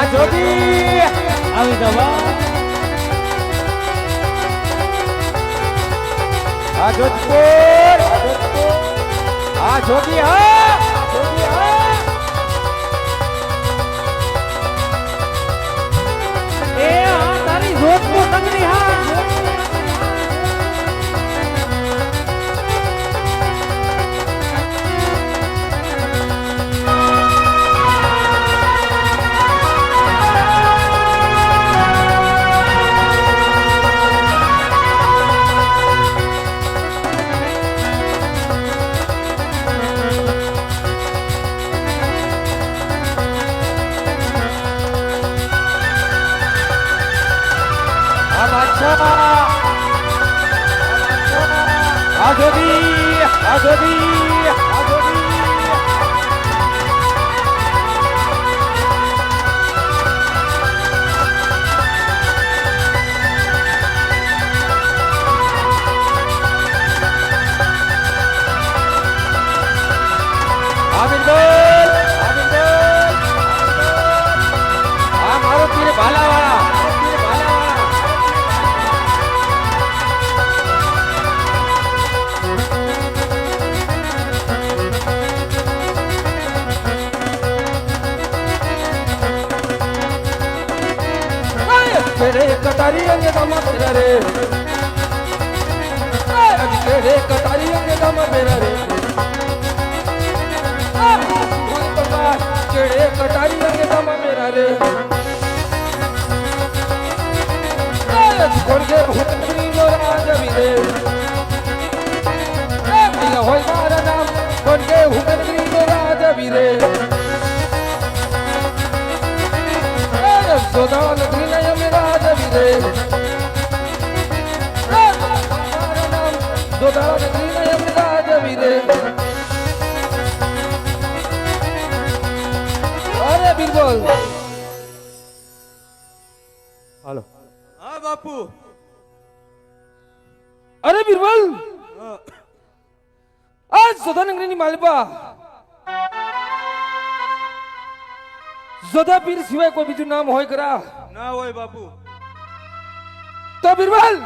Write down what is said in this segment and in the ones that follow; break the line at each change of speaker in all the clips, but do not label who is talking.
આ જોગી આવી દવા આ જોધપુર આ જોગી હા જોગી હા એ આ તારી જોધપુર નગરી હા कटारी अंगे दम मेरा रे अज केड़े कटारी अंगे दम मेरा रे केड़े कटारी अंगे दम मेरा रे छोड़ के हुक्मी नो राज विदे होय मारा नाम छोड़ के हुक्मी नो राज विदे सोदान ग्रीनय मेरा जविरे हमारा नाम सोदान ग्रीनय मेरा जविरे अरे बिरबल हेलो
हाँ बापू
अरे बिरबल आज सोदान ग्रीनी मालपा जोधा पीर सिवाय कोई बीजू नाम होय करा
ना होय बापू
तो बिरबल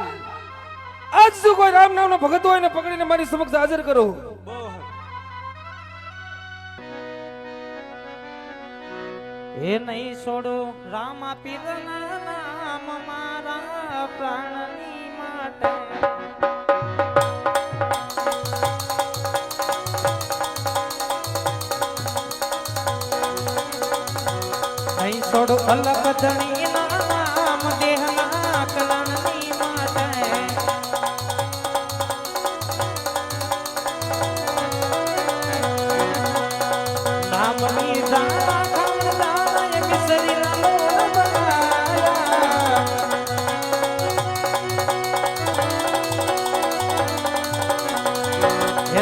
आज जो कोई राम नाम ना भगत होय ने पकड़ीने मारी समक्ष हाजिर करो
हे नहीं छोड़ो रामा पीरना नाम मारा प्राणनी माटे नहीं छोड़ो अलग धनी नाम देहना कलनी माटे नाम लीधा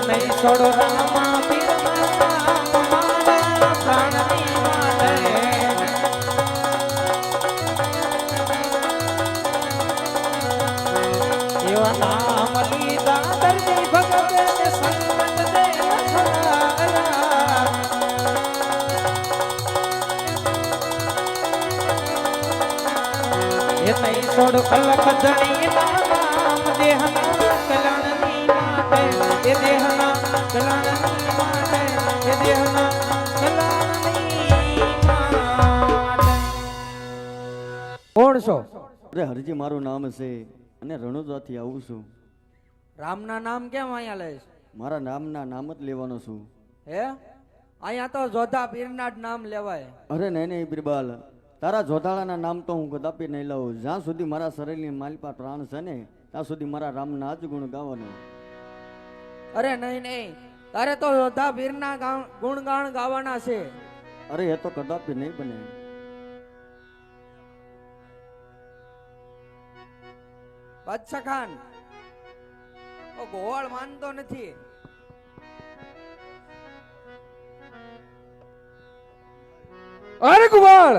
नहीं छोड़ो रामा पीर नाम मारा प्राणनी माटे एवा नाम लीधा दर्दी भगत ने संकट दे छड़ाया ये नहीं छोड़ो अलग धनी नाम देहना कल्याणनी माटे ये देहना कल्याणनी माटे ये देहना कल्याणनी माटे
કોણ છો
અરે હરજી મારું નામ છે અને રણોદાથી આવું છું
રામના નામ કેમ અહીંયા લેશ
મારા નામના નામ જ લેવાનો છું
હે અહીંયા તો જોધા પીરના જ નામ લેવાય
અરે નહીં નહીં બિરબલ તારા જોધાળાના નામ તો હું કદાપી નહીં લઉં જ્યાં સુધી મારા શરીરની માલપા પ્રાણ છે ને ત્યાં સુધી મારા રામના જ ગુણ ગાવાનો
અરે નહીં નહીં તારે તો જોધા પીરના ગુણગાન ગાવાના છે
અરે એ તો કદાપી નહીં બને
બાદશાહ ખાન ઓ ગોવાળ માનતો નથી
અરે કુવાળ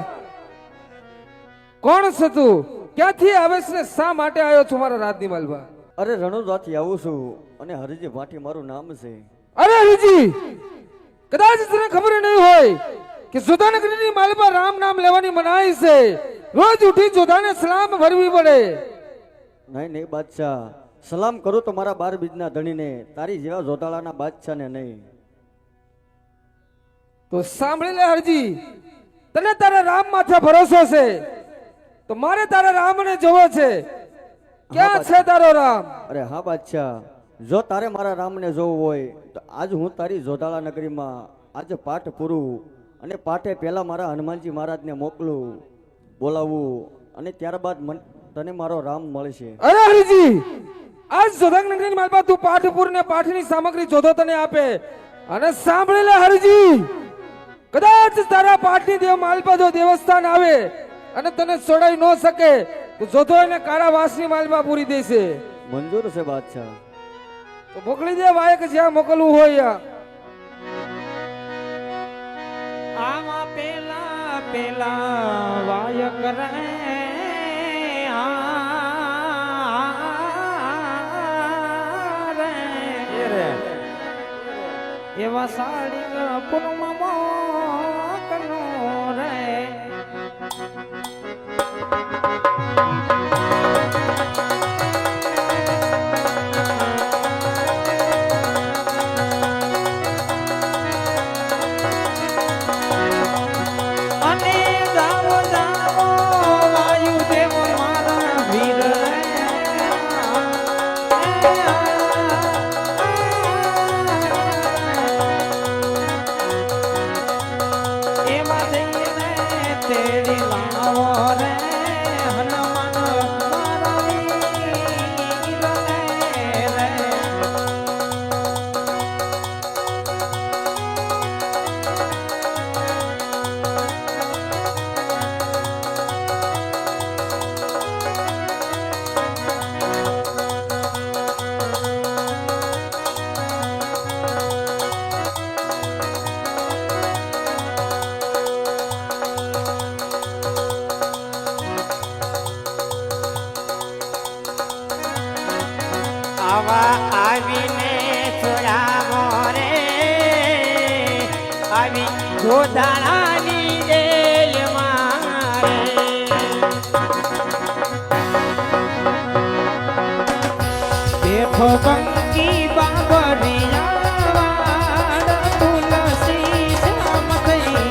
કોણ છે તું ક્યાંથી આવે છે શા માટે આવ્યો છો મારા રાજની માલમાં
અરે રણોદાથી આવું છું અને હરજી ભાટી મારું નામ છે
અરે હરીજી કદાચ તને ખબર નહીં હોય કે જોધા નગરીની માલપા રામ નામ લેવાની મનાઈ છે. રોજ ઉઠી જોધાને સલામ ભરવી પડે.
નહીં નહીં બાદશાહ, સલામ કરું તો મારા 12 બીજના ધણીને, તારી જેવા જોતાળાના બાદશાહને નહીં.
તો સાંભળી લે હરજી, તને તારા રામ માથે ભરોસો છે તો મારે તારા રામને જોવો છે. ક્યાં છે તારો રામ?
અરે હા બાદશાહ, જો તારે મારા રામને જોવું હોય તો આજ હું તારી જોધાળા નગરીમાં આજે પાઠ પૂરું અને પાઠે પહેલા મારા હનુમાનજી મહારાજને મોકલું, બોલાવું અને ત્યારબાદ તને મારો રામ મળશે.
અરે હરિજી, આજ જોધા નગરીની માલપા તું પાઠપુર ને પાઠની સામગ્રી જોધો તને આપે. અને સાંભળી લે હરિજી, કદાચ તારા પાઠની દેવ માલપા જો દેવસ્થાન આવે અને તને છોડાઈ ન શકે તો જોધો એને કારાવાસની માલપા પૂરી દેશે.
મંજૂર છે બાદશાહ.
તો મોકલી દે વાયક જ્યાં મોકલવું હોય.
આમાં પેલા પેલા વાયક રે એવા સાડી પૂર્ણમાં કનો રે અને જાવો જાવો વાયુ દેવ મારા વીર એમાં જઈને તેડી લાવો રે હનુમાન મારા વીર રે આવા આવીને છોડાવો રે આવી ગોધાણાની જેલ મારે દેખો બંકી બાબરિયા વાડ તુલસી શ્યામ થઈને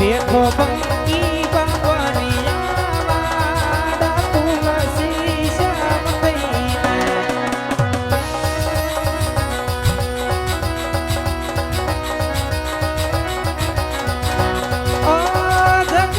देखो बंकी बाबरिया वाड़ा तुलसी श्याम थईने ओ जग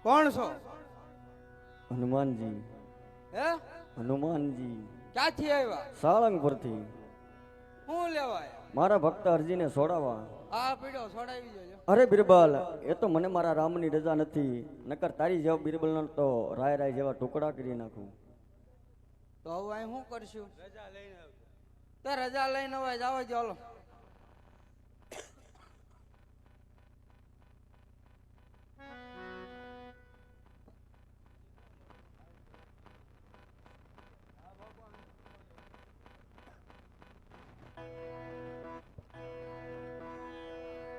કોણ છો?
હનુમાનજી.
હે?
હનુમાનજી
ક્યાંથી આવ્યા?
સાળંગપુરથી.
શું લેવાય?
મારા ભક્ત અરજીને છોડાવવા.
આ પીડો છોડાવી દેજો.
અરે બિરબલ, એ તો મને મારા રામની રજા નથી, નકર તારી જેવા બિરબલ તો રાય રાય જેવા ટુકડા કરી નાખું.
તો હવે અહીં શું કરશું? રજા લઈને તો રજા લઈને હવે જાવ જો. હાલો.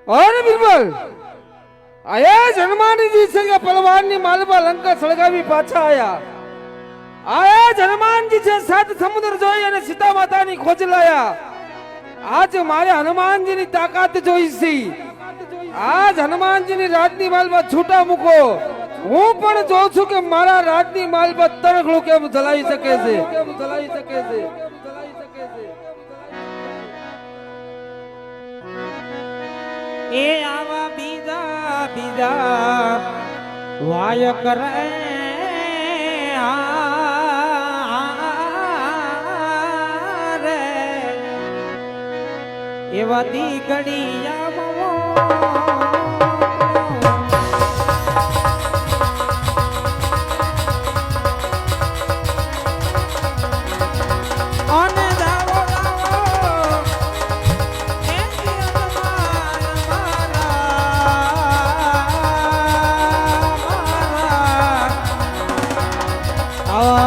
અરે બિરબલ, આયા જ હનુમાનજી સંગે પલવાનની માલપા લંકા સળગાવી પાછા આયા. આયા જ હનુમાનજી છે સાત સમુદ્ર જોઈ અને સીતા માતાની ખોજ લાયા. આજ મારે હનુમાનજીની તાકાત જોઈ છે. આજ હનુમાનજીની રાજની માલપા છૂટા મૂકો. હું પણ જોઉં છું કે મારા રાજની માલપા તરખડું કેમ જલાવી શકે છે.
એ આવા બીજા બીજા વાય કરે રે એવા દી ઘડી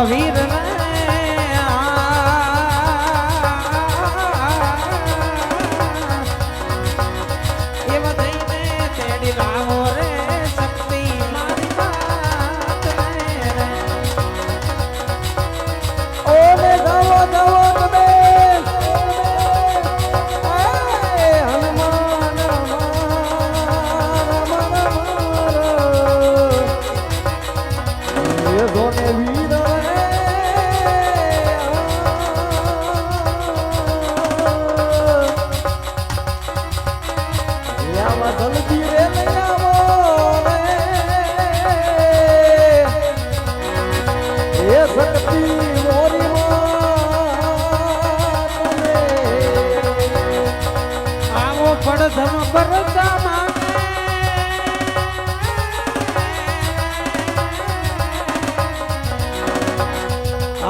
વીર એવા થઈને તેડી લાવો રે શક્તિ મારી વાત રે.
ઓને ગાવો ગાવો તમે હનુમાન એ જોને વીર જલ્દી રે લઈ આવો રે એ શક્તિ મોરી
આવો પડધમ પરતા માંગે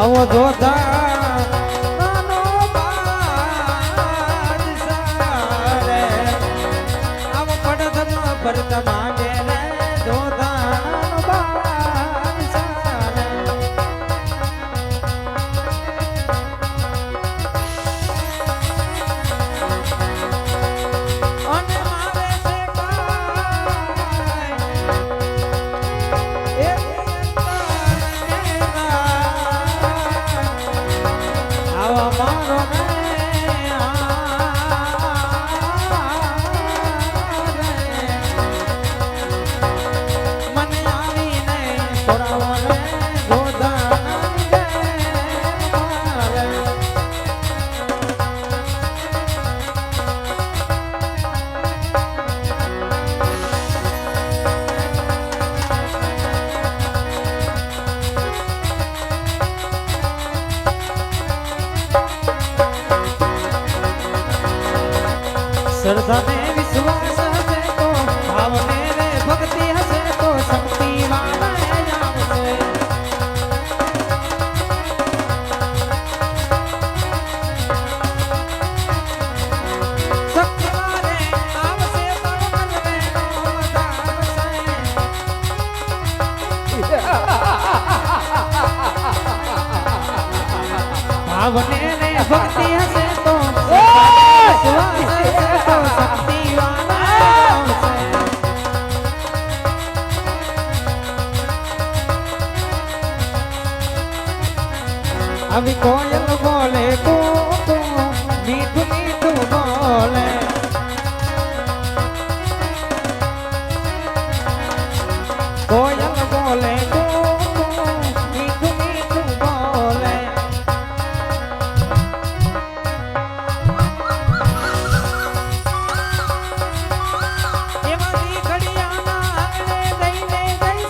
આવો જોધા નાનો બાદશાહ રે. આવો પડધમ પરતા માંગે રે જોધા નાનો બાદશાહ રે. અને મારે છે કાય આવા મારો ને મને આવીને છોડાવો રે ગોધા શ્રદ્ધા ને વિશ્વાસ હશે તો ભાવને રે ભક્તિ હશે તો શક્તિ વાળા આવશે. શક્તિ વાળે આવશે તો મનને ભાવને રે ભક્તિ હશે તો अभी कोयल बोले को मीठू मीठू बोले कोयल बोले को मीठू मीठू बोले એમાંથી ઘડિયાના આંગણે દઈને જઈ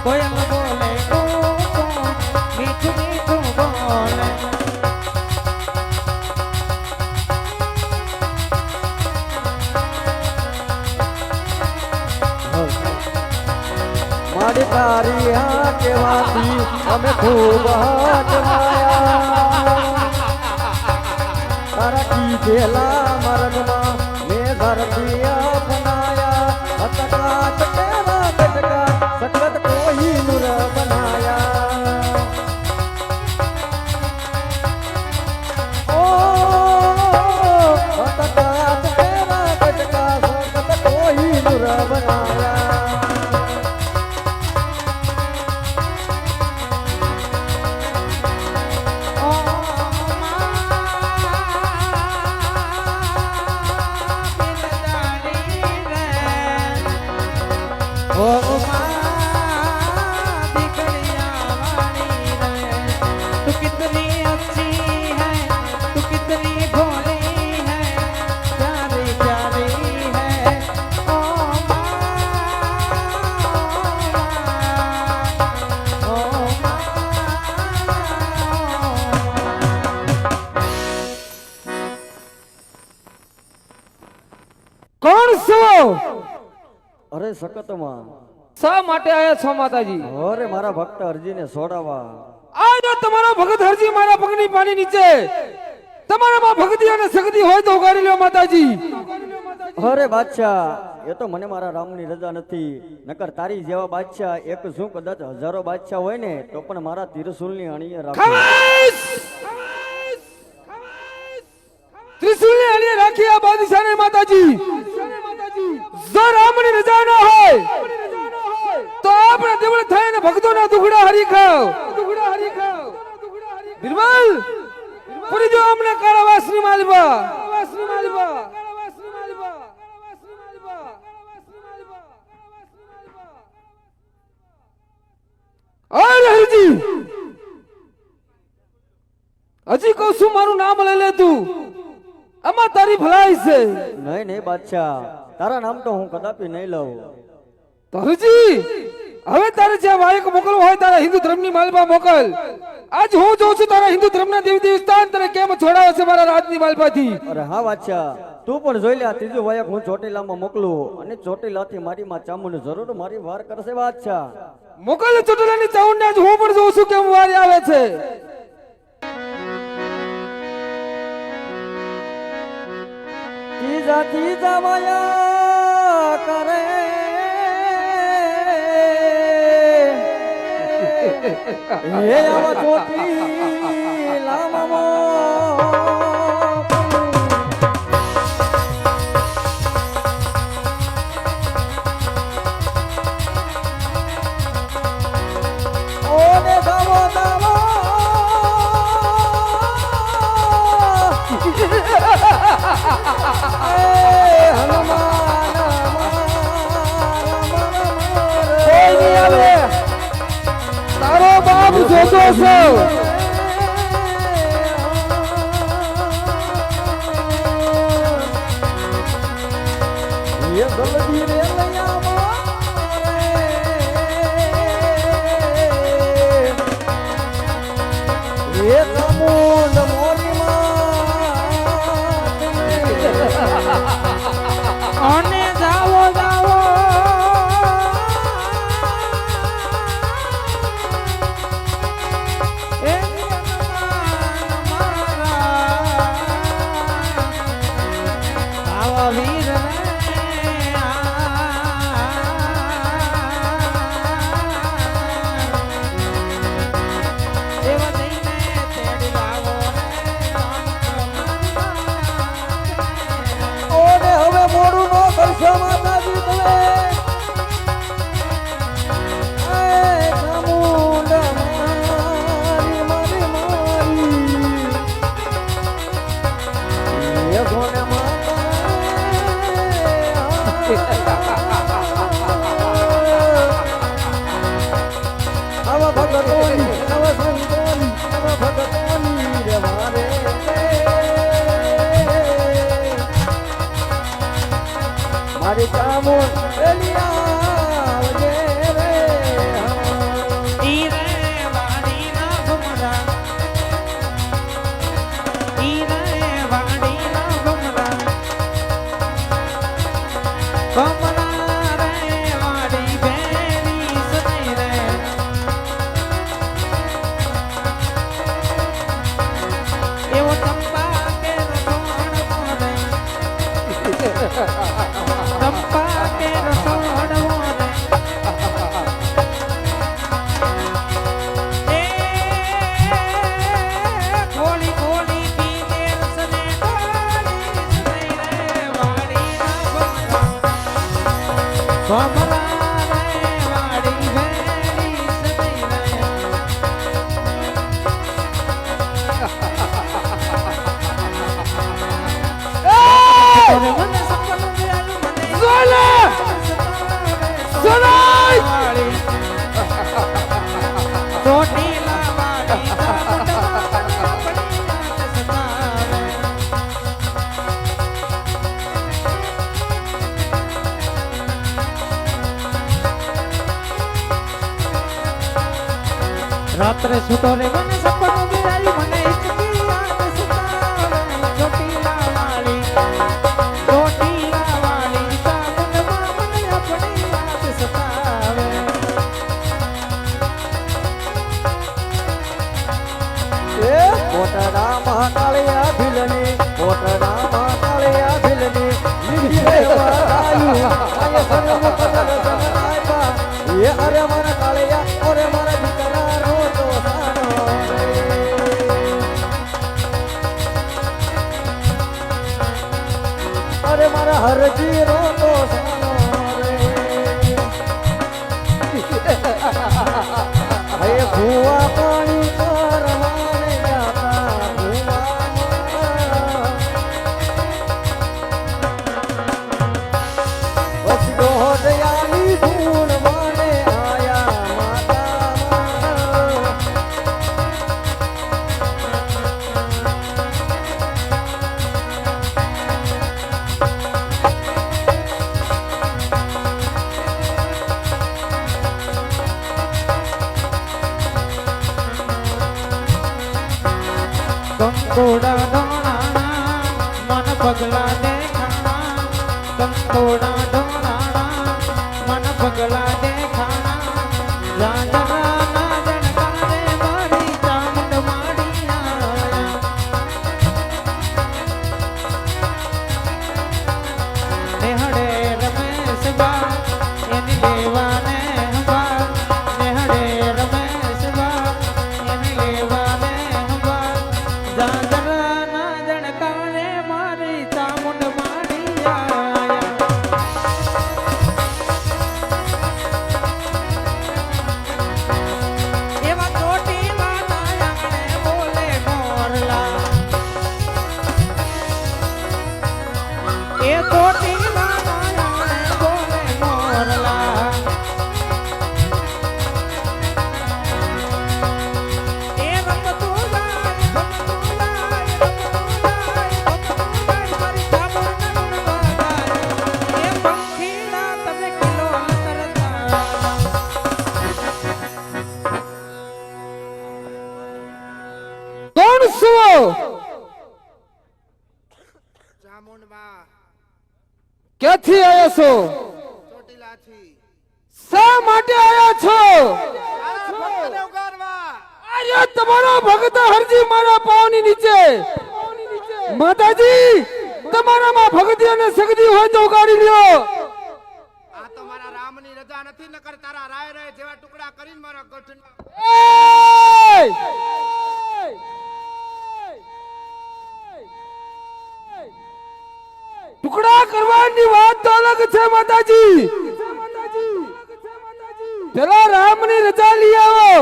કોયલ બોલે મીઠું મીઠું બોલે
મારી તારી આ કેવાથી અમે ખૂબ અજમાયા તારા કીધેલા મરણમાં મેં ધરતી અપનાયા અટકા ટકેરા ટકા સખત કોઈ નૂર બનાયા ઓ અટકા ટકેરા ટકા સખત કોઈ નૂર બનાયા
तू कितनी अच्छी है तू कितनी भोली है प्यारी प्यारी है ओ
કોણ છો?
અરે સખતમાં
શા માટે આયા છો માતાજી?
અરે મારા ભક્ત અરજીને છોડાવવા
આજે તમારો ભગત હરજી મારા પગની પાણી નીચે તમારામાં ભક્તિ અને શક્તિ હોય તો ઉગાડી લો માતાજી.
અરે બાદશાહ એ તો મને મારા રામની રજા નથી નકર તારી જેવા બાદશાહ એક શું કદાચ હજારો બાદશાહ હોય ને તો પણ મારા ત્રિશુલની અણીએ રાખે
ખામોશ! ત્રિશુલની અણીએ રાખી આ બાદશાહને માતાજી. જો રામની રજા ન હોય તો આપણે દેવળ થઈને ભક્તોના દુખડા હરી ખાવ. બિરબલ પૂરી જો અમને કારાવાસની માલવા. અરે હરજી હજી કહું છું મારું નામ લઈ લે તું. આમાં તારી ભલાઈ છે.
નહીં નહીં બાદશાહ તારા નામ તો હું કદાપી નહીં લઉં.
તો હરજી હવે તારે જ્યાં વાયક મોકલવું હોય તારા હિન્દુ ધર્મની માલપા મોકલ. આજ હું જોઉં છું તારા હિન્દુ ધર્મના દેવી દેવસ્થાન તને કેમ છોડાવે છે મારા રાજની માલપાથી.
અરે હા બાદશાહ તું પણ જોઈ લે આ ત્રીજું વાયક હું ચોટીલામાં મોકલું અને ચોટીલાથી મારી માં ચામુંડ જરૂર મારી વાર કરશે બાદશાહ.
મોકલ ચોટીલાની ચાઉંડને આજ હું પણ જોઉં છું કેમ વારી આવે છે.
ત્રીજા ત્રીજા વાયા કરે હે આવા ચોટીલામાં ઓને દાવો દાવો
કોઈ નહીં આવે. તારો બાપ જોતો છે.
ये जल्दी रे लैया ये चामुंड मोरी
અને જાવો જાવો એ ભમરા રે વાડી વેડી સદી રહ્યા. મને સપનું મળ્યું મને
સોના! સોના!
વાળી. ચોટીલા વાળી દામોદમાં પડી યાદ સતાવે. રાત્રે સુતો રે મને સપનું મળ્યું મને ઈચકી યાદ સતાવે. ચોટીલા વાળી દામોદમાં મને પડી યાદ સતાવે.
એ મોટડા મહાકાળિયા ભીલની મોટડા મહાકાળિયા ભીલની લીધેવા આયુ આય સર્વ કદર જગરાયબા એ અરે મારા કાળિયા ઓરે મારા દીકરા રોતો સાનો રે અરે મારા હરજી રોતો સાનો રે હે ભુવા પાણી કરવાને જાતા ભુવા બસ દોહદયાની ધૂણ માને આયા માતા
કંકોડા ઢોળાણા મન પગલા દેખાણા કંકોડા ઢોળાણા મન પગલા દેખાણા રાજા ના જણકારે મારી ચામુંડ માડી આયા નેહડે રમેશ બા એની લેવાને હંબા નેહડે રમેશ બા એની લેવાને હંબા જાજરા ના જણકારે મારી ચામુંડ માડી આયા એવા ચોટીલા ના આંગણે બોલે મોરલા એ ચોટીલા ના આંગણે બોલે મોરલા એ રમતું જાય મારી ચામુંડ ગુણવા ગાય એ પંખીડા તમે કિલો અંતરતા
કોણ છો?
ચામુંડમાં
ક્યાંથી આવ્યા છો?
ચોટીલાથી
શા માટે આવ્યા છો?
તારા ભક્તને ઉગારવા
અરે તમારો ભક્ત હરજી મારા પાવની નીચે માતાજી તમારામાં ભક્તિ અને શક્તિ હોય તો ઉગાડી લ્યો.
આ તો મારા રામની રજા નથી નકર તારા રાય રાય જેવા ટુકડા કરીને મારા ગઠનમાં
ટુકડા કરવાની વાત તો અલગ છે માતાજી. પેલા રામની રજા લઈ આવો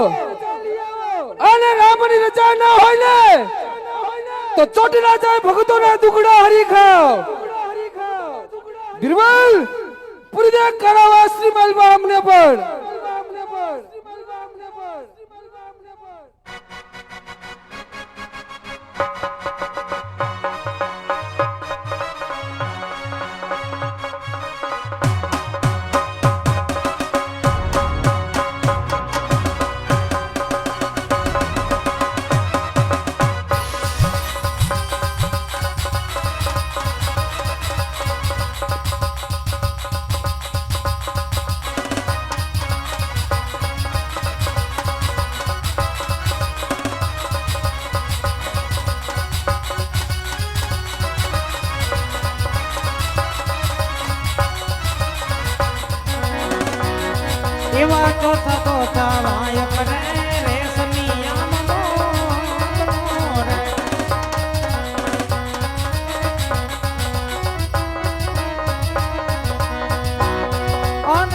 અને રામની રજા ના હોય ને તો ચોટીલા જાય ભક્તોના ટુકડા હરી ખાઓ. બિરબલ પૂરી દે કારાવાસની માલમાં અમને પણ
એવા ચોથા ચોથા વાય કરે રેશમી આમનો રે અન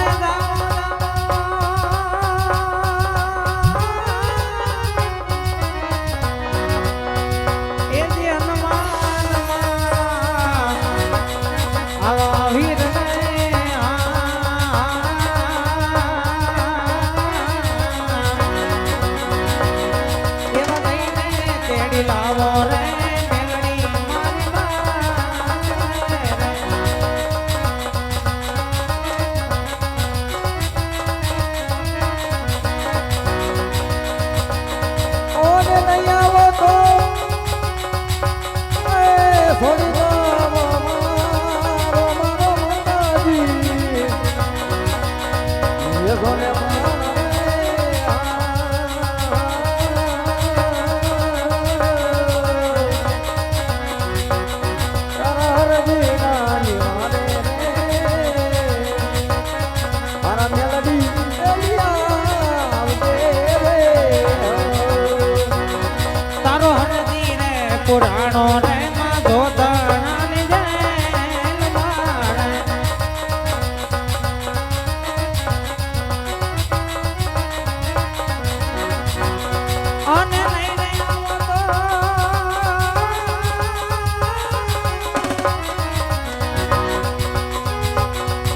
જોને મારા મેલડી
તારો હરદી રે પુરાણો રે માં ધોધણાની જેલ મારે અને લઈને આવો તો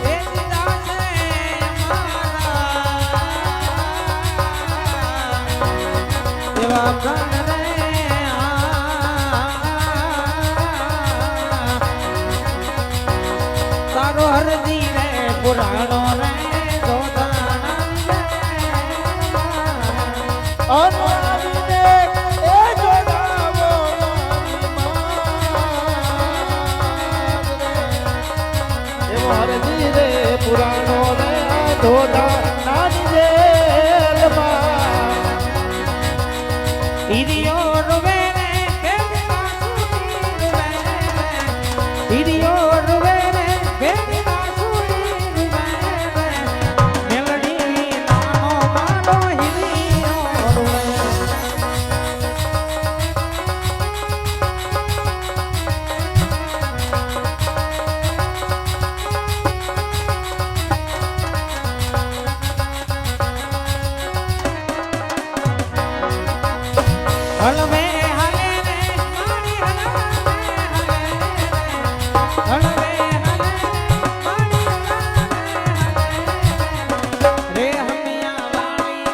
એ દીદા છે અમારા એવા પ્રાણ રે તારો હરદી રે પુરાણો રે
પુરાણો રે ધોધા નાની જેલમાં
ઈરિયો રૂવે રે કેમના સુની રૂવે રે ઈરિયો રૂવે રે કેમના સુની રૂવે રે મેલડી નાનો માનો ઈરિયો રૂવે હલવે હલે રે મારી હલવે હલવે હલે મારી હલવે રે હમિયા વાળી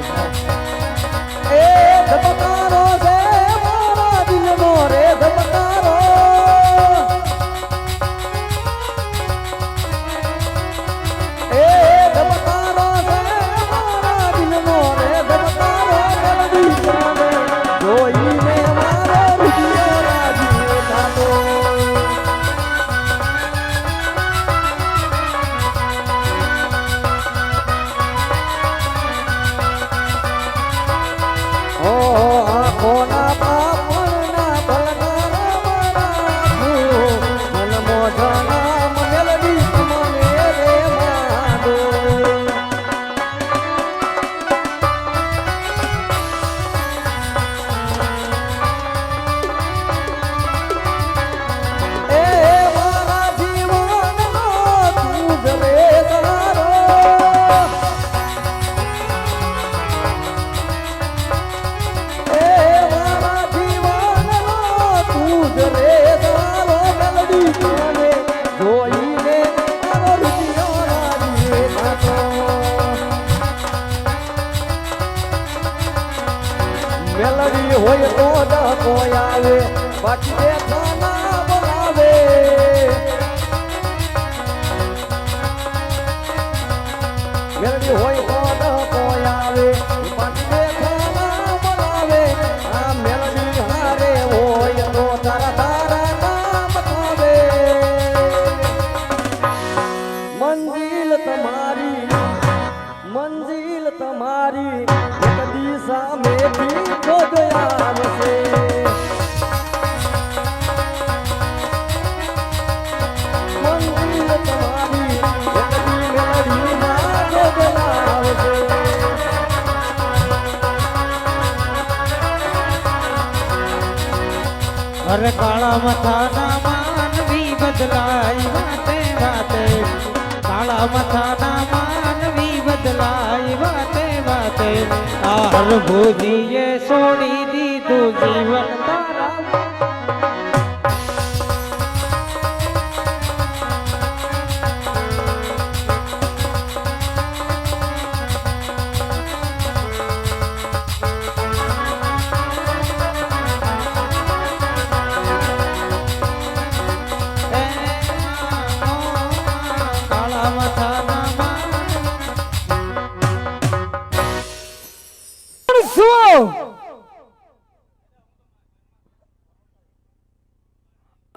મારી
એ ધબકારો છે મારા દિલનો રે ધબકારો એ ધબકારો છે મારા દિલનો રે ધબકારો મેલડી જાને જોઈને મારો રૂપિયો રાજી થાતો ઓ આંખોના પાપણના ભલકારા મારા મન મોઢના મેલડી મને રે માદો એ મારા જીવનનો તું જ રે તારો એ મારા જીવનનો તું જ રે તારો મેલડી જાને જોઈને તારો રૂપિયો રાજી થાતો મેલડી હોય તો જ કોઈ આવે બાકી બેઠા ના બોલાવે મેલડી હોય તો જ કોઈ આવે બાકી બેઠા ના બોલાવે આ મેલડી હારે હોય તો તારા તારા નામ થાવે મંજિલ તમારી એક દિશા મેથી ખોદ આવશે મંજિલ તમારી એક દી મેલડીના ખોદ આવશે
અરે કાળા મથાના માનવી બદલાય વાતે વાતે કાળા મથાના માનવી બદલાય વાતે વાતે આ હરભુજીએ છોડી દીધું જીવન તારા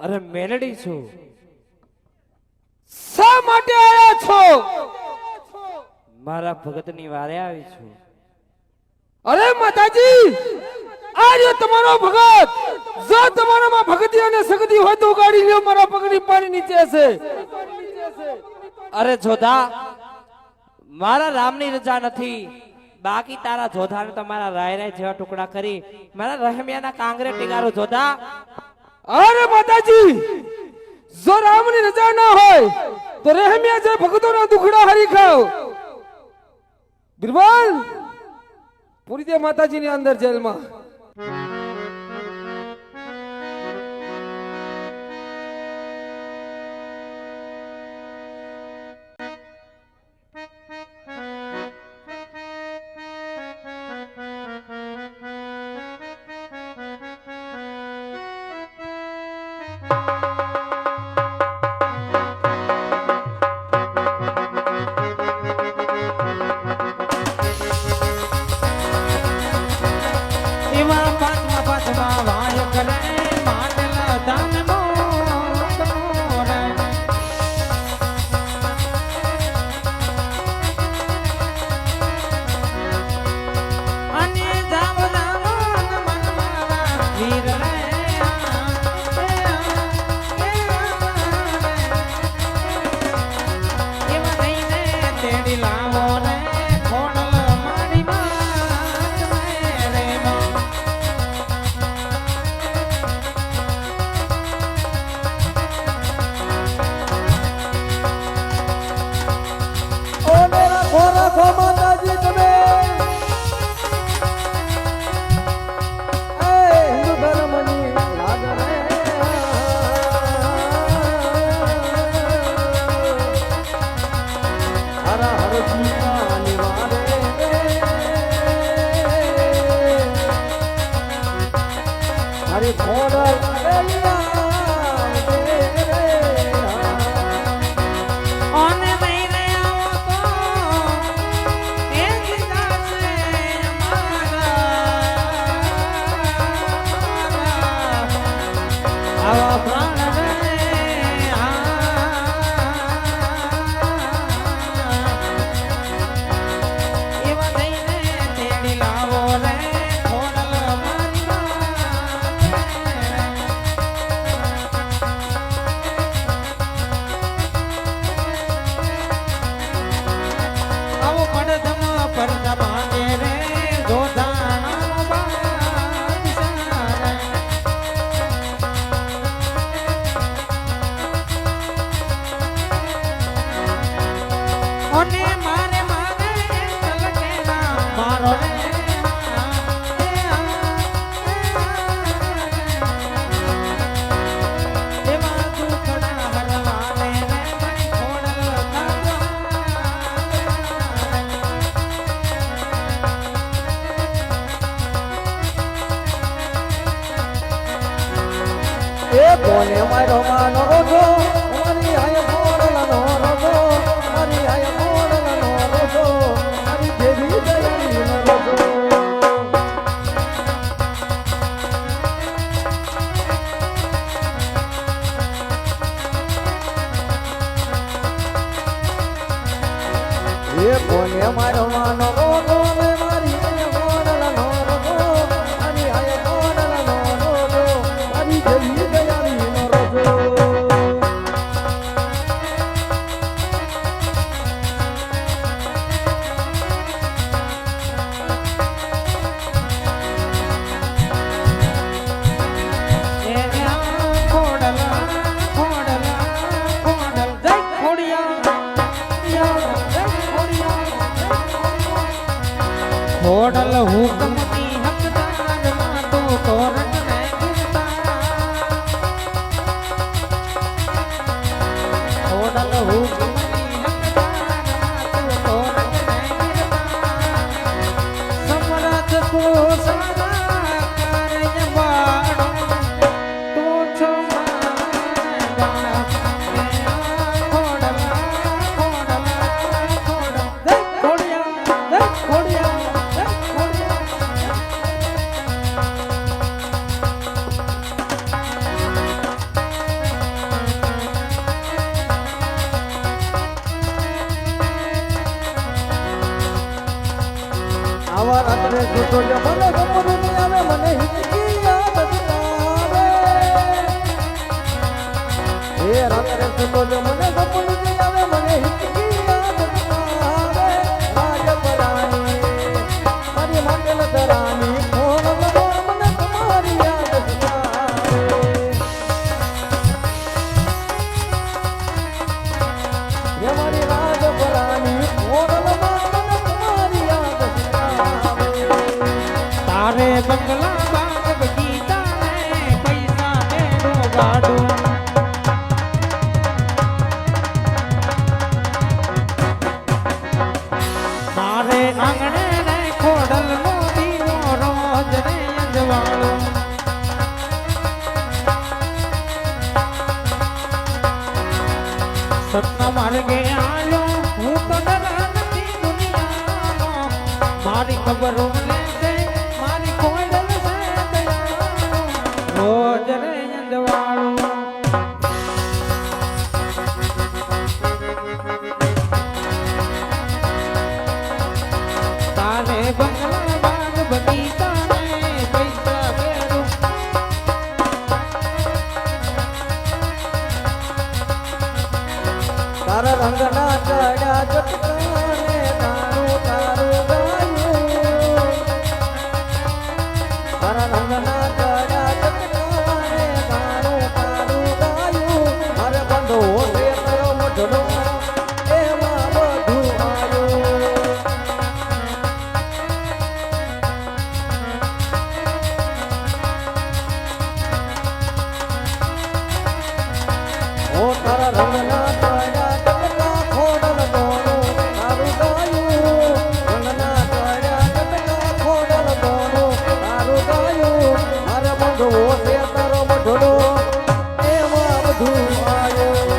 અરે મેલડી છું.
શા માટે આયા છો?
મારા ભગતની વારે આવી છું.
અરે માતાજી, આ રહ્યો તમારો ભગત. જો તમારામાં ભક્તિ અને શક્તિ હોય તો ગાડી લ્યો, મારા પગની પાણી નીચે છે.
અરે જોધા, મારા રામની રજા નથી. બાકી તારા જોધાને તમારા રાય રાય જેવા ટુકડા કરી મારા રહમિયાના કાંગરે ટીગારો જોધા.
અરે માતાજી, જો રામની રજા ના હોય તો રહેમિયા જે ભક્તોના દુખડા હરી ખાવ. બિરબલ, પૂરી દે માતાજીની અંદર જેલમાં.
એવા પાંચમા પાંચમા વાય કરે માનલા દાનનો તોરે. અને જાવ રામ મનમારા વીર રે. એવા થઈને તેડી લાવો રે ખોડલ મારી માં રે માં.
ઓ મેરા ખોરા ખો માતાજી તમે એ હિન્દુ ધર્મની લાગ રે હરા હરજી નિવારે હરી ખોડલ
ઓને મહિને આવો તો એ દીધા છે અમારા. આવા પ્રાણ રે એવા થઈને તેડી લાવો રે ખોડલ મારી માં. આવો પડધમ પડધમ આગે રે જોધાનો બાદશાહ રે. ઓને મારે મારે તલકેલા મારો રે. એવા દુખડા હરવાને રે મારી ખોડલ કાઢવા.
એ કોને મારો માનો રોજો મારી આય મોડલનો રોજો મારી આય મોડલનો રોજો મારી દેવી દયાળીનો રોજો એ કોને મારો માનો રોજો ને મારી આય મોડલનો રોજો મારી આય મોડલનો રોજો મારી દેવી દયાળીનો રોજો
ખોડલ હુકમની હકદાર માં તું તોરણ ને ગિરતા. ખોડલ હુકમની હકદાર માં તું તોરણ ને ગિરતા. સમરથ તું સારા કાર્ય વાળો તું છો મારા ખોડલ ખોડલ ખોડલ દે ખોડિયા દે ખોડિયા.
હે રાત રે સુતો જો મને સપનું જે આવે મને હિચકી યાદ આવે રાજપરાની મારી માંગલ ધરાની ફોન કરો મને તમારી યાદ આવે હે મારી રાજપરાની ફોન મને તમારી યાદ આવે
તારે બંગલા બાગ બગીચા ને પૈસા એનું ગાડું મારે આંગણે ને ખોડલ નો દીવો રોજ ને અંજવાળો સપના માર્ગે આવ્યો હું તો ડરા નથી દુનિયાનો મારી ખબરો લેશે મારી ખોડલ છે દયાળો રોજ રે અંજવાળો તારે બંગલા બાગ બગીચા ને પૈસા ભેરું
તારા રંગના ચડ્યા ચટકાને તારું તારું ગાયું તારા રંગના ચડ્યા ચટકાને તારું તારું ગાયું મારે બંધો રે તારો મઢડો એમાં બધું આવ્યું ઓ તારા રંગના ચડ્યા ચટકા ખોડલ દોનું તારું ગાયું રંગના ચડ્યા ચટકા ખોડલ દોનું તારું ગાયું મારે બંધો રે તારો મઢડો એમાં બધું આવ્યું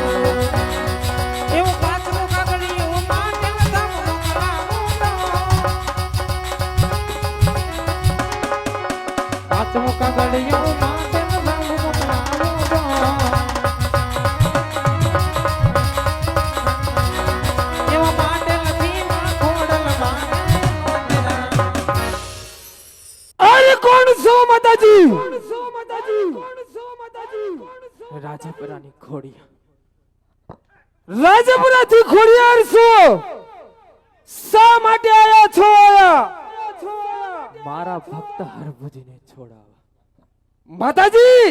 એવું પાછું કાગળિયું માટે લગાવું કરાવું પાછું કાગળિયું માટે લગાવું કરાવું એવા માટે નથી માં ખોડલ
અરે કોણ છો માતાજી
રાજપરાની ખોડી
રાજપુરાથી ખોડિયાર છો શા માટે આયા છો આયા
મારા ભક્ત હરભુજીને છોડાવા
માતાજી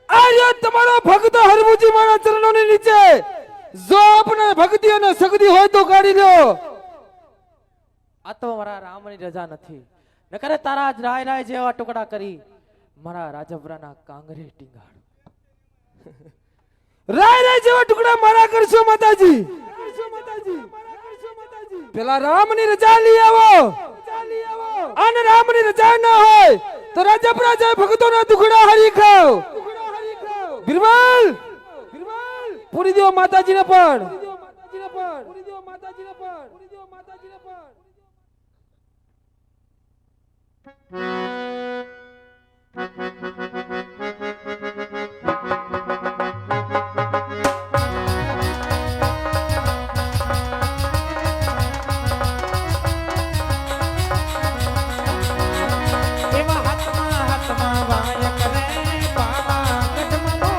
આર્ય તમારો ભક્ત હરભુજી મારા ચરણોની નીચે જો આપણે ભક્તિ અને સગદી હોય તો કાઢી લો
આ તો મારા રામની રજા નથી નકરે તારા જ રાય રાય જેવા ટુકડા કરી મારા રાજપરાના કાંગરે ટીંગાડ
રાય રાય જેવા ટુકડા મારા કરશો માતાજી પેલા રામની રજા લઈ આવો અને રામની રજા ના હોય તો રાજપરા જાય ભક્તોના દુખડા હરી ખાઓ બિરબલ પૂરી દો માતાજીને પણ
એવા હાથમાં વાય કરે બાબા ગઢમનો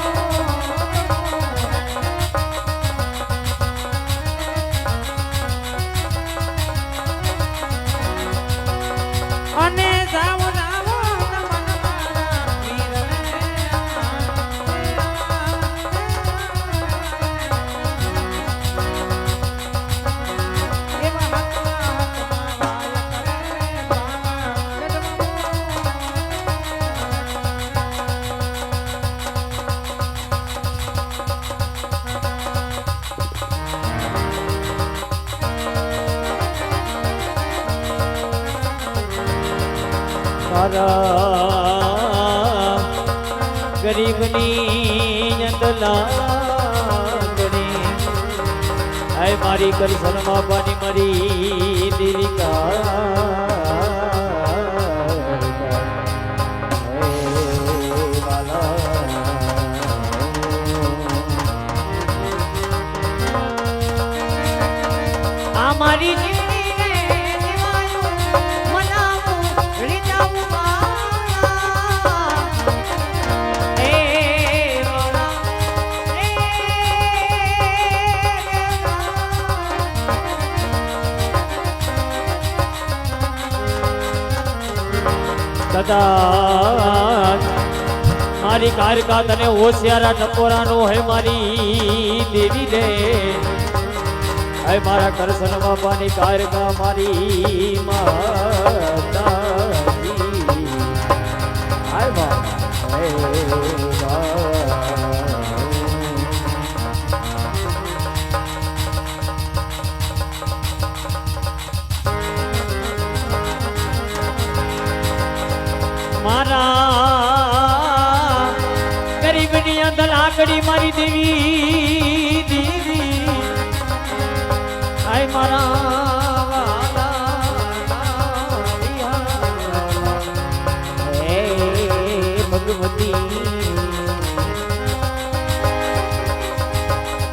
અને જાવ જાવ નમન મારા વીરને એવા હાથમાં વાય કરે બાબા ગઢમનો
તારા ગરીબની અંદલાગણી આય મારી કરશન બાપાની મારી દેવિકા
મારી જીવડીને જીવાયું મનાવું રીજાવું મારા એ રોણા એ
કદાચ મારી કારકા તને હોશિયારા ટકોરાનો હે મારી દેવી રે હે મારા કરશન બાપાની કારકા મારી માતાજી હાય બા હે બા મારા ગરીબની અંદર લાકડી મારી દેવી દેવી આય મારા હે ભગવતી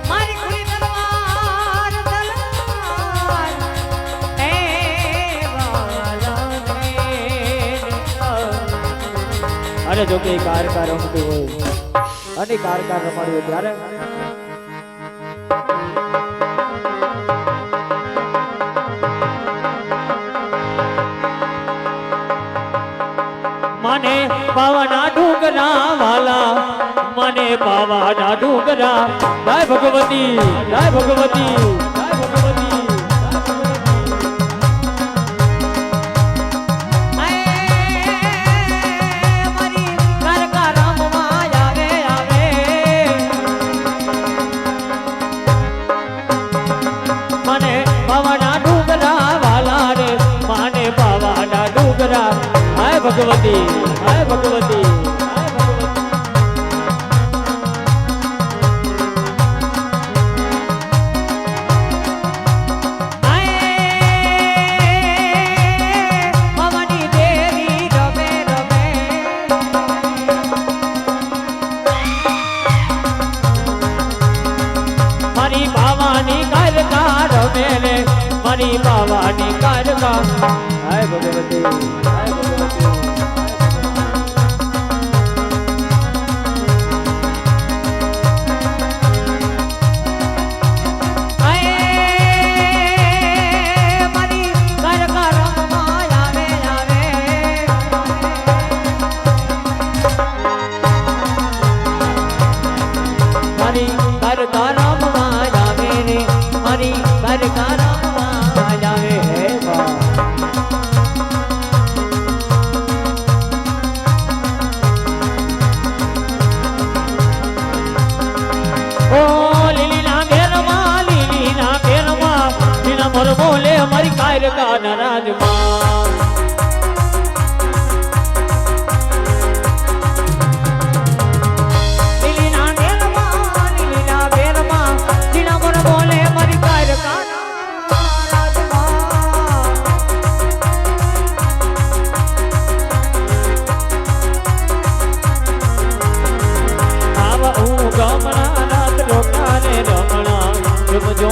મારી ખુલી તલવાર તલવાર હે અને જો કે કારકાર રમતું હોય અને કારકાર રમાડ્યું હોય ત્યારે મને પાવાના ડુંગરા વાલા મને પાવાના ડુંગરા જય ભગવતી જય ભગવતી જય ભગવતી ભગવતી હાય ભગવતી મારી બાવાની કારકા રમે રે મારી બાવાની કારકા હાય ભગવતી હાય ભગવતી બોલે અમારી કાયરકા નારાજમાં લીલીના બેરમાં જીણા મોર બોલે અમારી કાયરકા નારાજમાં આવા હું ગમણા રાત રોકના ને રમણા રમજો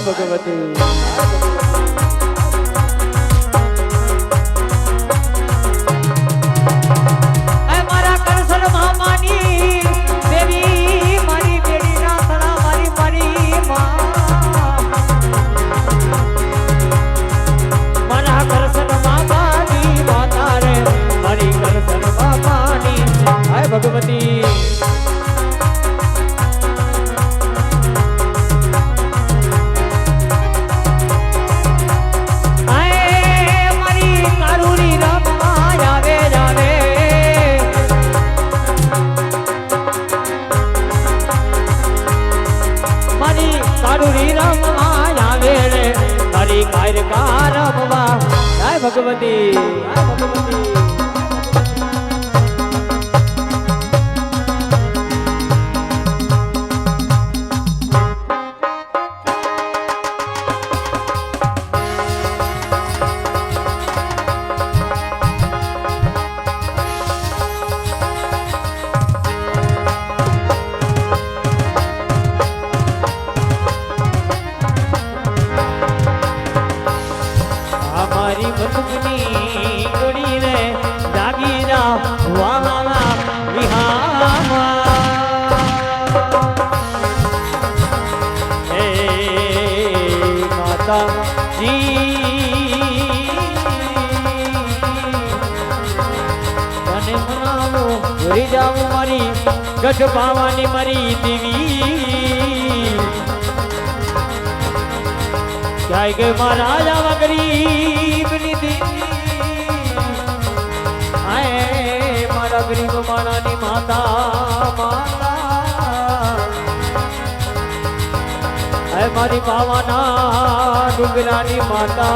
ભગવતી મારા કરસર મામાની દેવી મારી બેડી ના સણા મારી મારી મારા કરસર મામાની માતા રે મારી કરસર મામાની હાય ભગવતી ભગવતી મારી બંદૂકની ગોળી રે જાગી જા વાહ વિહામાં હે માતાજી તને મનાવો ભરી જાવ મારી ગઢ પાવાની મારી દેવી જાય કે મારા જાવા ગરીબની દેવી આય મારા ગરીબ મારાની માતા માતા આય મારી પાવાના ડુંગરાની માતા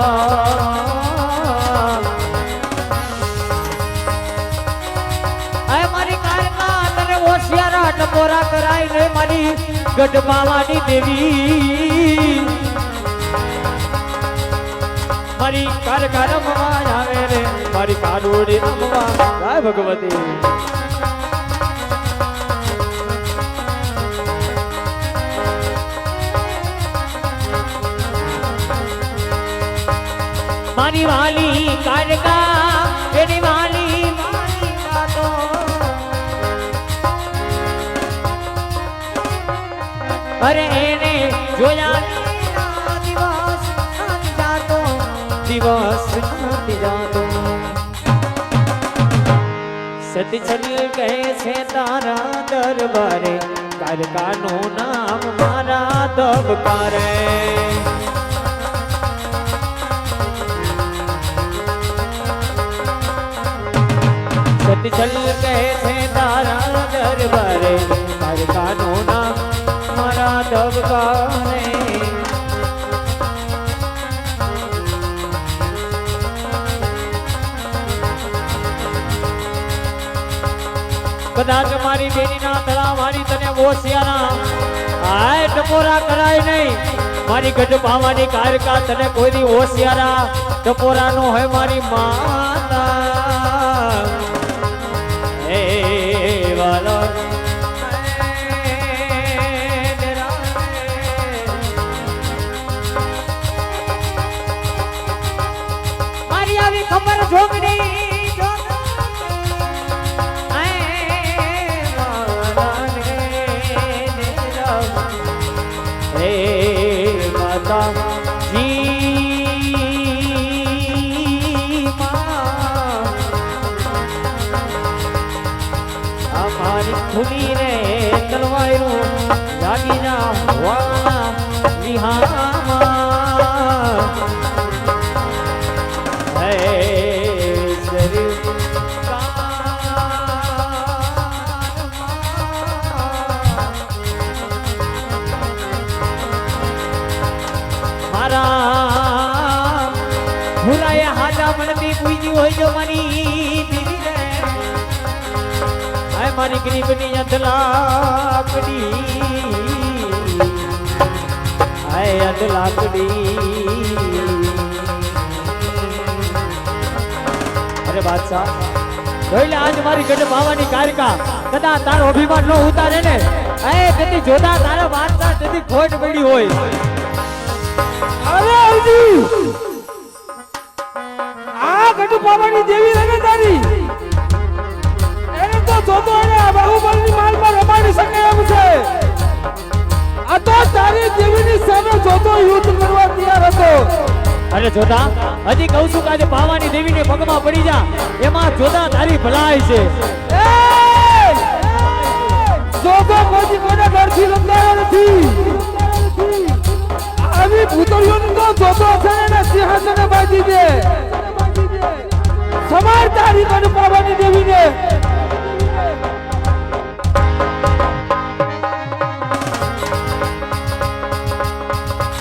આય મારી કારકા તને હોશિયારા ટપોરા કરાય ને મારી ગઢ પાવાની દેવી મારી કારકા રમવા આવે રે મારી કારોડી રમવા જય ભગવતી મારી વાલી કારકા એની વાલી મારી વાતો અરે એને જોયા દિવસ નથી જાતો દિવસ નથી જાતો સતી ચલ કહે છે તારા દરબારે કારકાનું નામ મારા દબકારે સતી ચલ કહે છે તારા દરબારે કારકાનું નામ મારા દબકારે કદાચ મારી બેની ના તળા મારી તને હોશિયારા આય ટપોરા કરાય નહીં મારી ગઢ પાવાની કારકા તને કોઈ દી હોશિયારા ટપોરા નો હોય મારી માતા હે વાલો મારી આવી ખબર જોગણી ખુલી રે તલવાયરું જાગી જા વાહ વિહામાં હે શરીર મારા ભૂરાયા હાજા મનથી પૂજી હોય જો મારી દીદી રે આય મારી ગરીબની અંધલાકડી આય અંધલાકડી અરે બાદશાહ જોઈલે આજ મારી ગઢ પાવાની કારકા કદા તારો અભિમાન નો ઉતારે ને આય તેથી જોતા તારા વાર્તા તેથી ખોટ પડી હોય
અરે હરજી આ ગઢ પાવાની દેવી રહે તારી એને તો જોતો એને આ બાહુબલની માલ પર રમાડી શકે એમ છે આ તો તારી દેવીની સામે જોતો યુદ્ધ કરવા તૈયાર હતો
અરે જોતા હજી કહું છું કે આજે પાવાની દેવીને પગમાં પડી જા એમાં જોતા તારી ભલાઈ છે
જોતો કોઈ કોના ઘરથી લંગાયો નથી આવી ભૂતળીઓને તો જોતો છે ને સિંહાસને બાંધી દે સમાર તારી ગઢ પાવાની દેવીને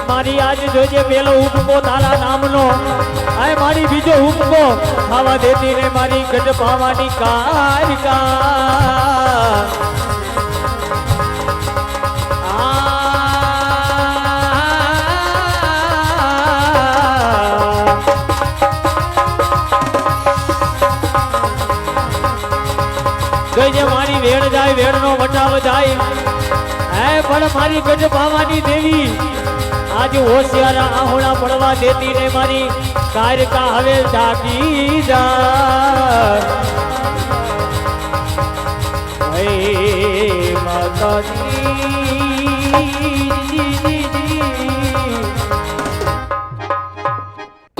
મારી આજ જોજે પેલો ઉપકો તારા નામનો આય મારી બીજો ઉપકો ખાવા દેતી ને મારી ગઢ પાવાની કારિકા જોજે મારી વેણ જાય વેણનો વટાવ જાય હે પણ મારી ગઢ પાવાની દેવી આજ હોશિયારા આહોણા પડવા દેતી ને મારી કારકા હવે જાગી જા હે માતાજી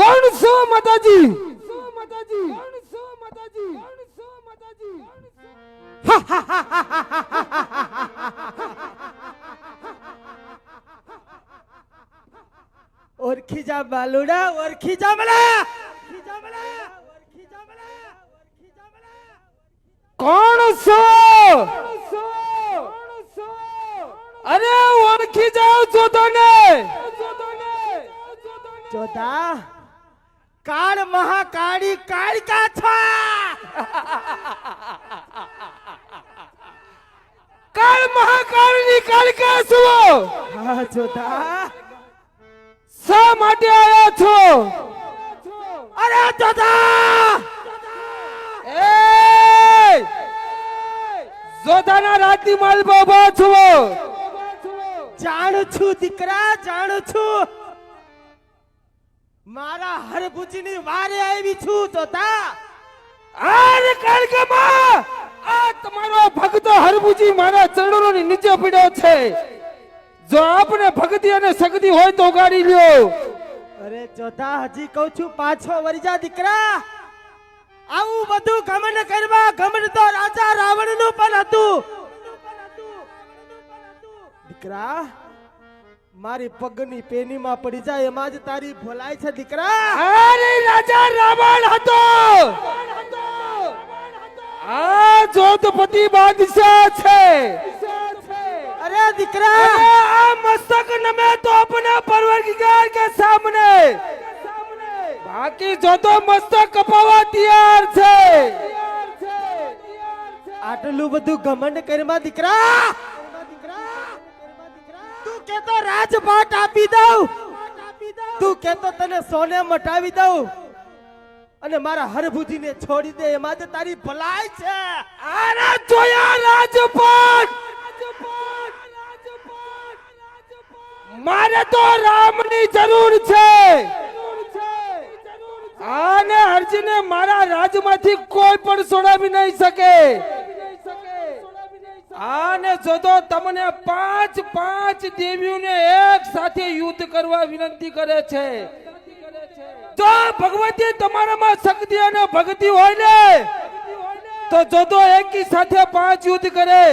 કોણ છો માતાજી?
ઓળખી જા બાલુડા, ઓળખી જા મને.
કોણ છો? અરે ઓળખી જાઓ જોધોને.
જોધા કાળ મહાકાળી કાળિકા છો.
કાળ મહાકાળની કાલિકા છો.
હા જોધા.
શા માટે આવ્યા છો?
અરે જોધા
એ જોધાના રાજની માલમાં ઉભા છો.
જાણું છું દીકરા, જાણું છું. મારા હરભુજીની વારે આવી છું જોધા.
અરે કાલિકામાં આ તમારો ભક્ત હરભુજી મારા ચરણોની નીચે પડ્યો છે. જો આપને ભક્તિ અને શક્તિ હોય તો ગાડી લ્યો.
અરે જોધા હજી કહું છું પાછો વળી જા દીકરા. આવું બધું ગમન કરવા, ગમન તો રાજા રાવણનું પણ હતું. દીકરા મારી પગની પેનીમાં પડી જાય એમાં જ તારી ભલાઈ છે દીકરા.
અરે રાજા રાવણ હતો. આ જોધપતિ બાદશાહ છે.
અરે દીકરા
अरे आ मस्तक नमे तो अपने परवरदिगार के सामने. बाकी जो तो मस्तक कपावा तैयार છે.
આટલું બધું ઘમંડ કરવા દીકરા. તું કેતો રાજપાટ આપી દઉં, તું કેતો તને સોને મટાવી દઉં અને મારા હરભુજીને છોડી દે એમાં જ તારી ભલાઈ છે.
અરે જોયા રાજપાટ. મારે તો રામની જરૂર છે. આને અર્જુને મારા રાજમાંથી કોઈ પણ છોડાવી નહીં શકે. આને જોતો તમને પાંચ દેવીઓને એક સાથે યુદ્ધ કરવા વિનંતી કરે છે. જો ભગવતી તમારામાં શક્તિ અને ભક્તિ હોય ને તો જોતો એકી સાથે 5 યુદ્ધ કરે.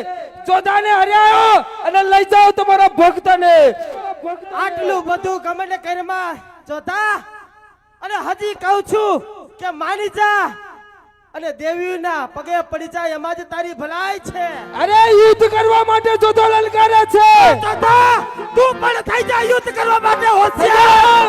જોધાને હરાયો અને લઈ જાઓ તમારા ભક્તને.
આટલું બધું ગમન કરવા જોતા અને હજી કહું છું કે માની જા અને દેવીના પગે પડી જાય એમાં જ તારી ભલાઈ છે.
અરે યુદ્ધ કરવા માટે જોધો લલકારે છે.
જોતા તું પણ થઈ જા યુદ્ધ કરવા માટે હોશિયાર.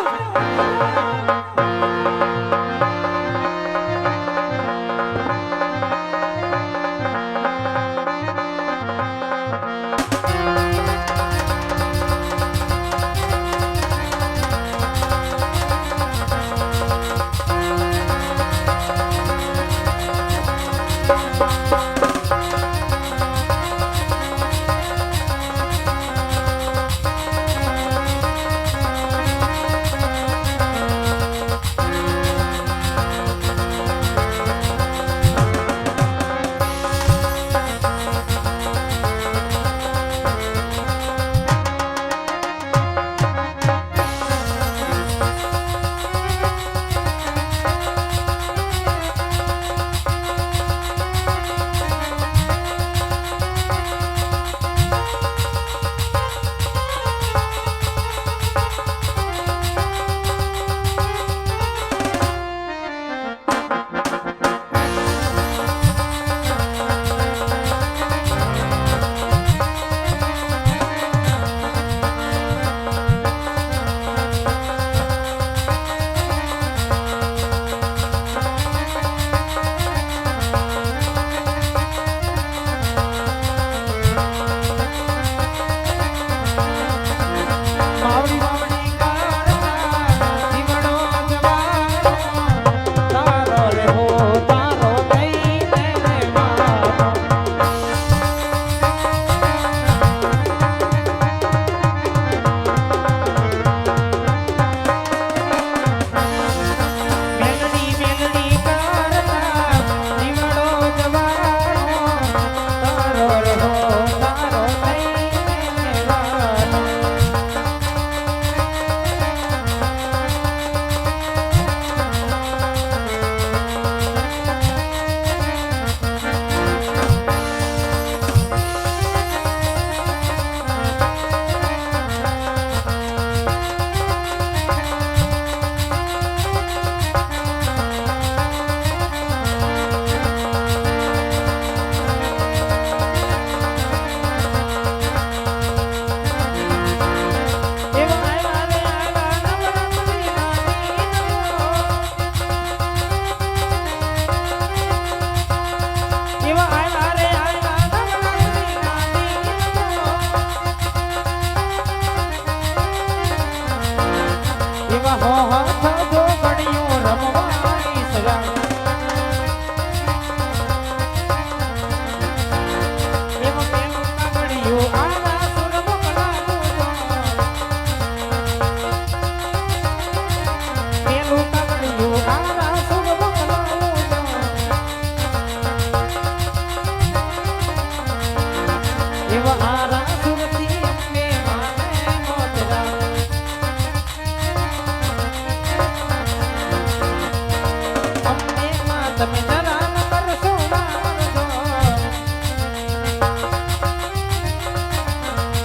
તમે જરા ન કરશો મારજો.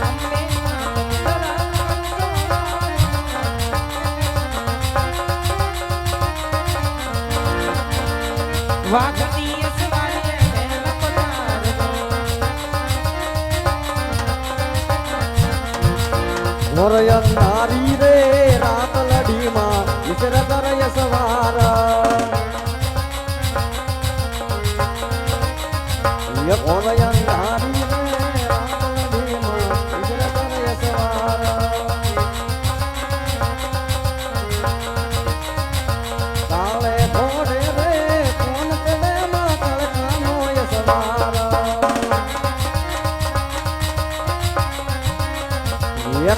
અંબે માં તમે જરા ન કરશો મારજો. વાગતી અસવારીએ વહેલા પધારજો.
મોરય નારી રે રાત લડીમાં વિચર કરય સવાર મોરય નારી રે રાત લડીમાં વિચર કરય સવાર કાળે ઘોડે રે કોણ કરે માં કળકાનો સવાર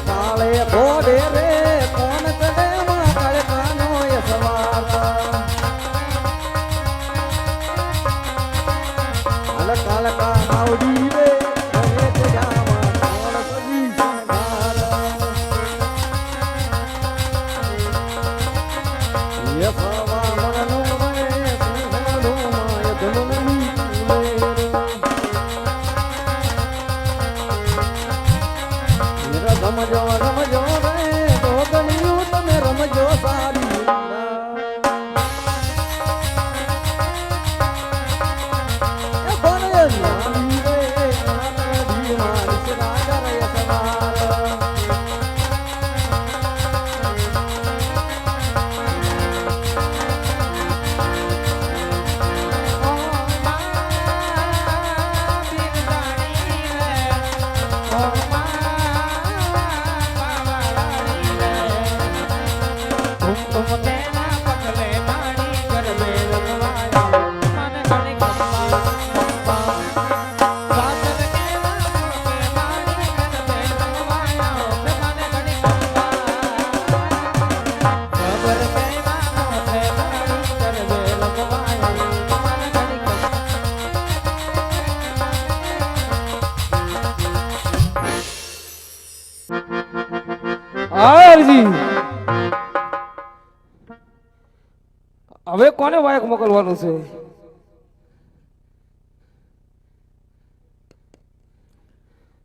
કાળે ઘોડે રે કોણ ચડે માં કળકાનો સવાર કાળકા માવડી રે ઘરે જજામાં કોણ સજી શણગાર સવા મણનો રે સંઘાડો માય ધમની રમજો રમજો રે ગોગણિયું તમે રમજો સારી
હરજી હવે કોને વાયક મોકલવાનું છે?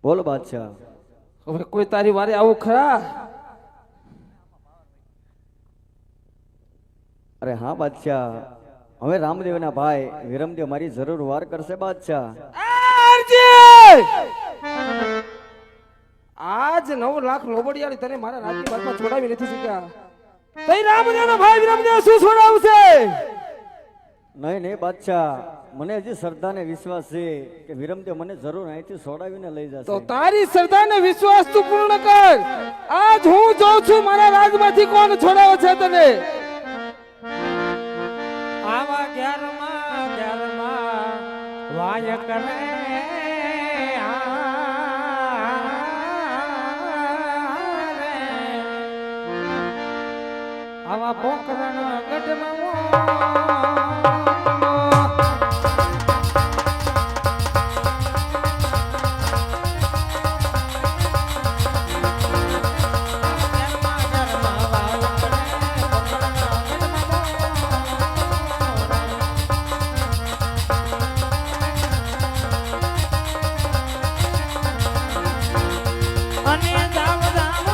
બોલ બાદશાહ
હવે કોઈ તારી વારે આવું ખરા?
અરે હા બાદશાહ હવે રામદેવના ભાઈ વિરમદેવ મારી જરૂર વાર કરશે બાદશાહ
આજ 9 લાખ લોબડિયાળી તને મારા રાજની બાદમાં છોડાવી નથી શક્યા. તઈ રામદેવનો ભાઈ વિરમદેવ શું છોડાવશે?
નહીં નહીં બાદશાહ મને હજી શ્રદ્ધા ને વિશ્વાસ છે કે વિરમદેવ મને જરૂર અહીંથી છોડાવીને લઈ
તો
જશે.
તારી શ્રદ્ધા ને વિશ્વાસ તું પૂર્ણ કર. આજ હું જોઉં છું મારા રાજમાંથી કોણ છોડાવે છે તને.
આવા ગ્યારમાં વાય કરે આવા પોકરણ ગઢમાં અને જાવ જાવ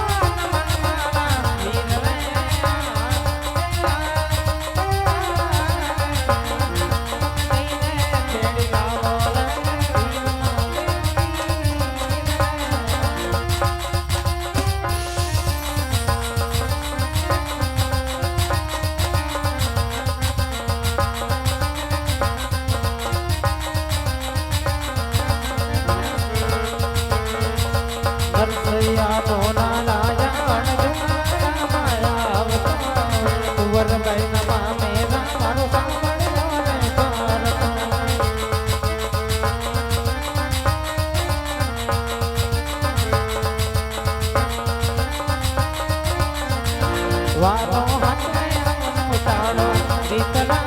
વાલો હાથે હમનું તાળો રીતના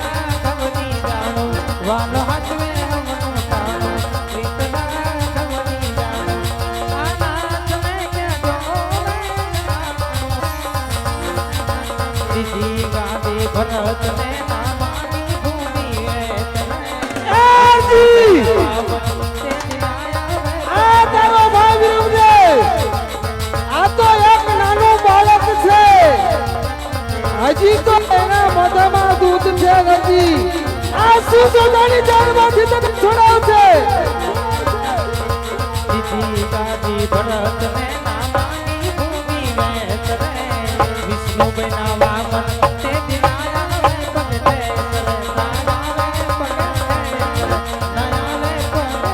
ખવની જાણો વાલો હાથે હમનું તાળો રીતના ખવની જાણો આનાથ મે કે ડોરે દીદી ગાદી ભરત ને મામાની ભૂમિ હે
મોઢામાં દૂધ છે નથી આ સુસોદાની જાનમાંથી તને છોડાવશે
દીદી દાદી ભરત ને નામાની ભૂમિ વેચ રે વિષ્ણુ બના વામન તે દિનાયા રે પગે તે રે નાયા રે પગે તે નાયા રે પગે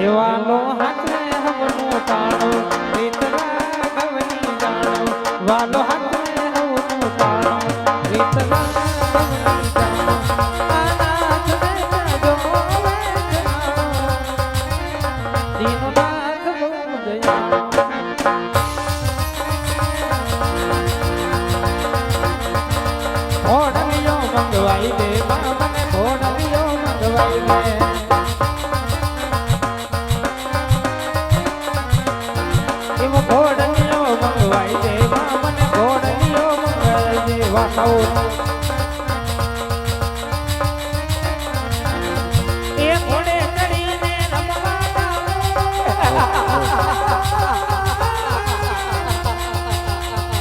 એવાનો હાથ રે હવનો તાણો રીતરા ગવની જાણો વાલો હાથ રે હવનો તાણો રીતરા ગવની જાણો આનાથ રે જો દીનનાથ બહુ દયાળુ ઘોડલીઓ મંગવાઈ દે મને ઘોડલીઓ મંગવાઈ દે એવો ઘોડલીઓ મંગવાઈ દે મને ઘોડલીઓ મંગવાઈ દે વાતાઓ એ ઘોડે ચડીને રમવા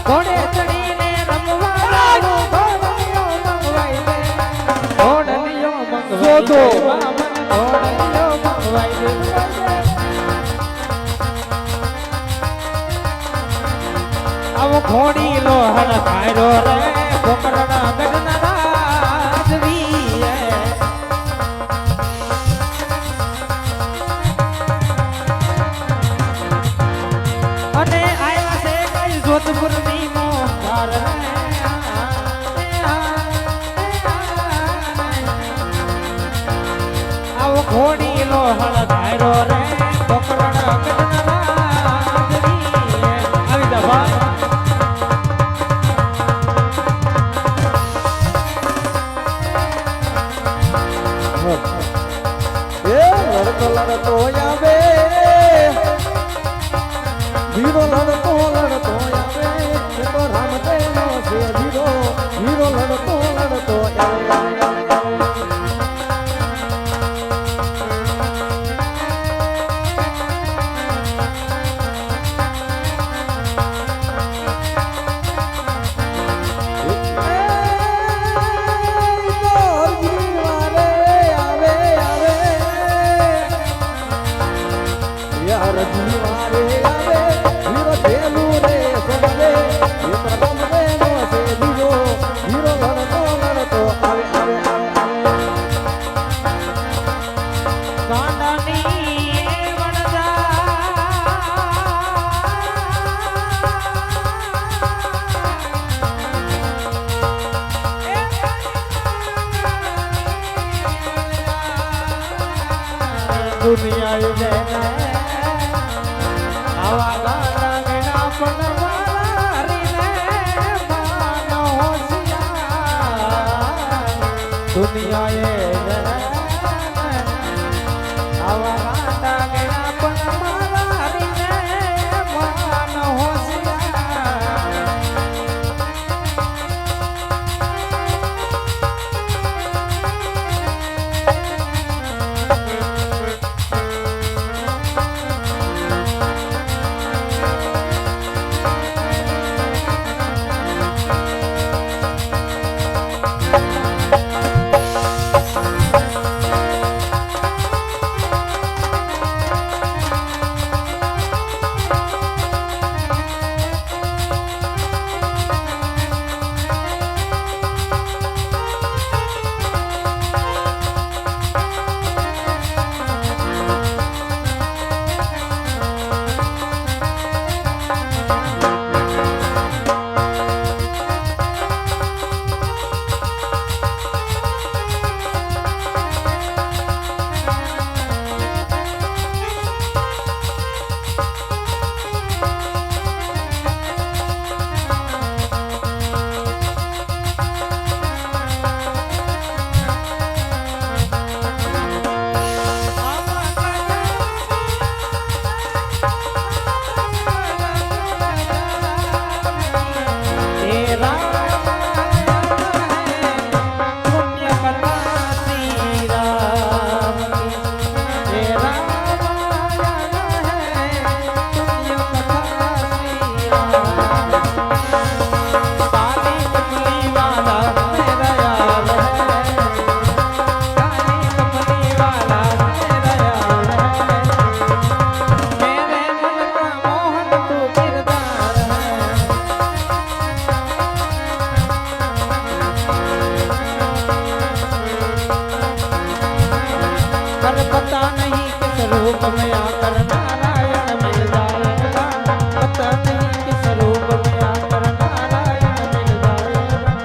ઘોડે ચડીને રમવા ઘોડલીઓ મંગવાઈ દે ઘોડલીઓ મંગવાઈ દે ઘોડલીઓ મંગવાઈ દે આવો ઘોડી લો હર ખાયરો રે કોકરડા ગઢના રાજવી અને આયા છે કઈ જોધપુર ની મોહર આવો ઘોડી લો હળ ધાયરો રે કોકરડા ગઢના રાજવી આવી જા ભાઈ
એ લડતો લડતો આવે વીરો લડતો લડતો આવે એ તો રામદેવનો છે વીરો વીરો લડતો લડતો આવે
દુનિયા જેને આવા ગાના ગણા પણ વારીને માનો હોશિયાર દુનિયાએ જેને આવા ગાના ગણા પણ વારીને માનો હોશિયાર स्वरूप में आकर नारायण मिल जाएगा, पता नहीं किस रूप में आकर नारायण मिल जाएगा।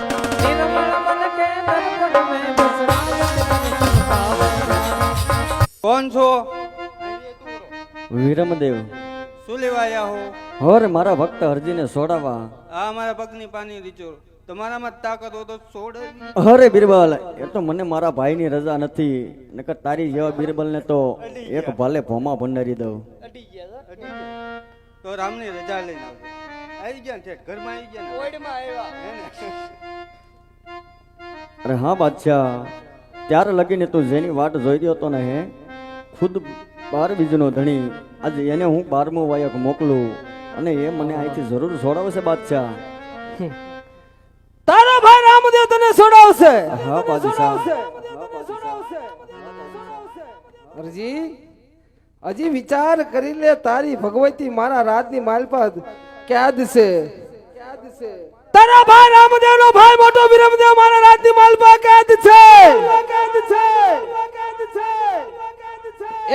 निर्मल मन के दर्पण में बस नारायण दर्शन पावेगा।
કોણ છો?
વિરમદેવ
શું લેવા આયા હો?
હોર મારા ભક્ત હરજીને છોડાવવા.
આ મારા પગની પાની રીચો. તમારામાં તાકાત હોય તો છોડ.
અરે બિરબલ, એ તો મને મારા ભાઈની રજા નથી, નકર તારી જેવા બિરબલને તો એક ભાલે ભોમા ભંડારી દઉં.
તો રામની રજા લઈને આવજો. આવી ગયા ને ઠેઠ ઘરમાં આવી ગયા ને. ઓઈડમાં આવ્યા. હે ને?
અરે હા બાદશાહ, ત્યારે લગીને તું જેની વાટ જોઈ રહ્યો હતો ને હે, ખુદ 12 બીજનો ધણી, આજે એને હું 12મું વાયક મોકલું અને એ મને અહીંથી જરૂર છોડાવશે બાદશાહ.
તારો ભાઈ રામદેવ તને છોડાવશે.
હા બાદશાહ.
હરજી, હજી વિચાર કરી લે, તારી ભગવતી મારા રાજની માલપા કેદ છે. તારા ભાઈ રામદેવ નો ભાઈ મોટો વિરમદેવ મારા રાજની માલપા કેદ છે.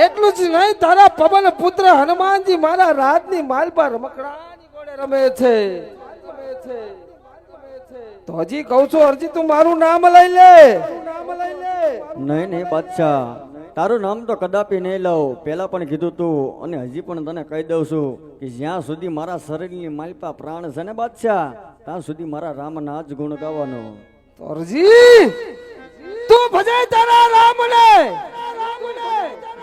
એટલું જ નહીં, તારા પવન પુત્ર હનુમાનજી મારા રાજની માલપા રમકડાની ઘોડે રમે છે. તો હજી કહું છું અરજી, તું મારું નામ લઈ લે.
નહીં નહીં બાદશાહ, તારું નામ તો કદાપી નહીં લઉં. પહેલા પણ કીધું તું અને હજી પણ તને કહી દઉં છું કે જ્યાં સુધી મારા શરીરની માલપા પ્રાણ છે ને બાદશાહ, ત્યાં સુધી મારા રામના જ ગુણ ગાવાનો.
તો અરજી, તું ભજાય તારા રામને.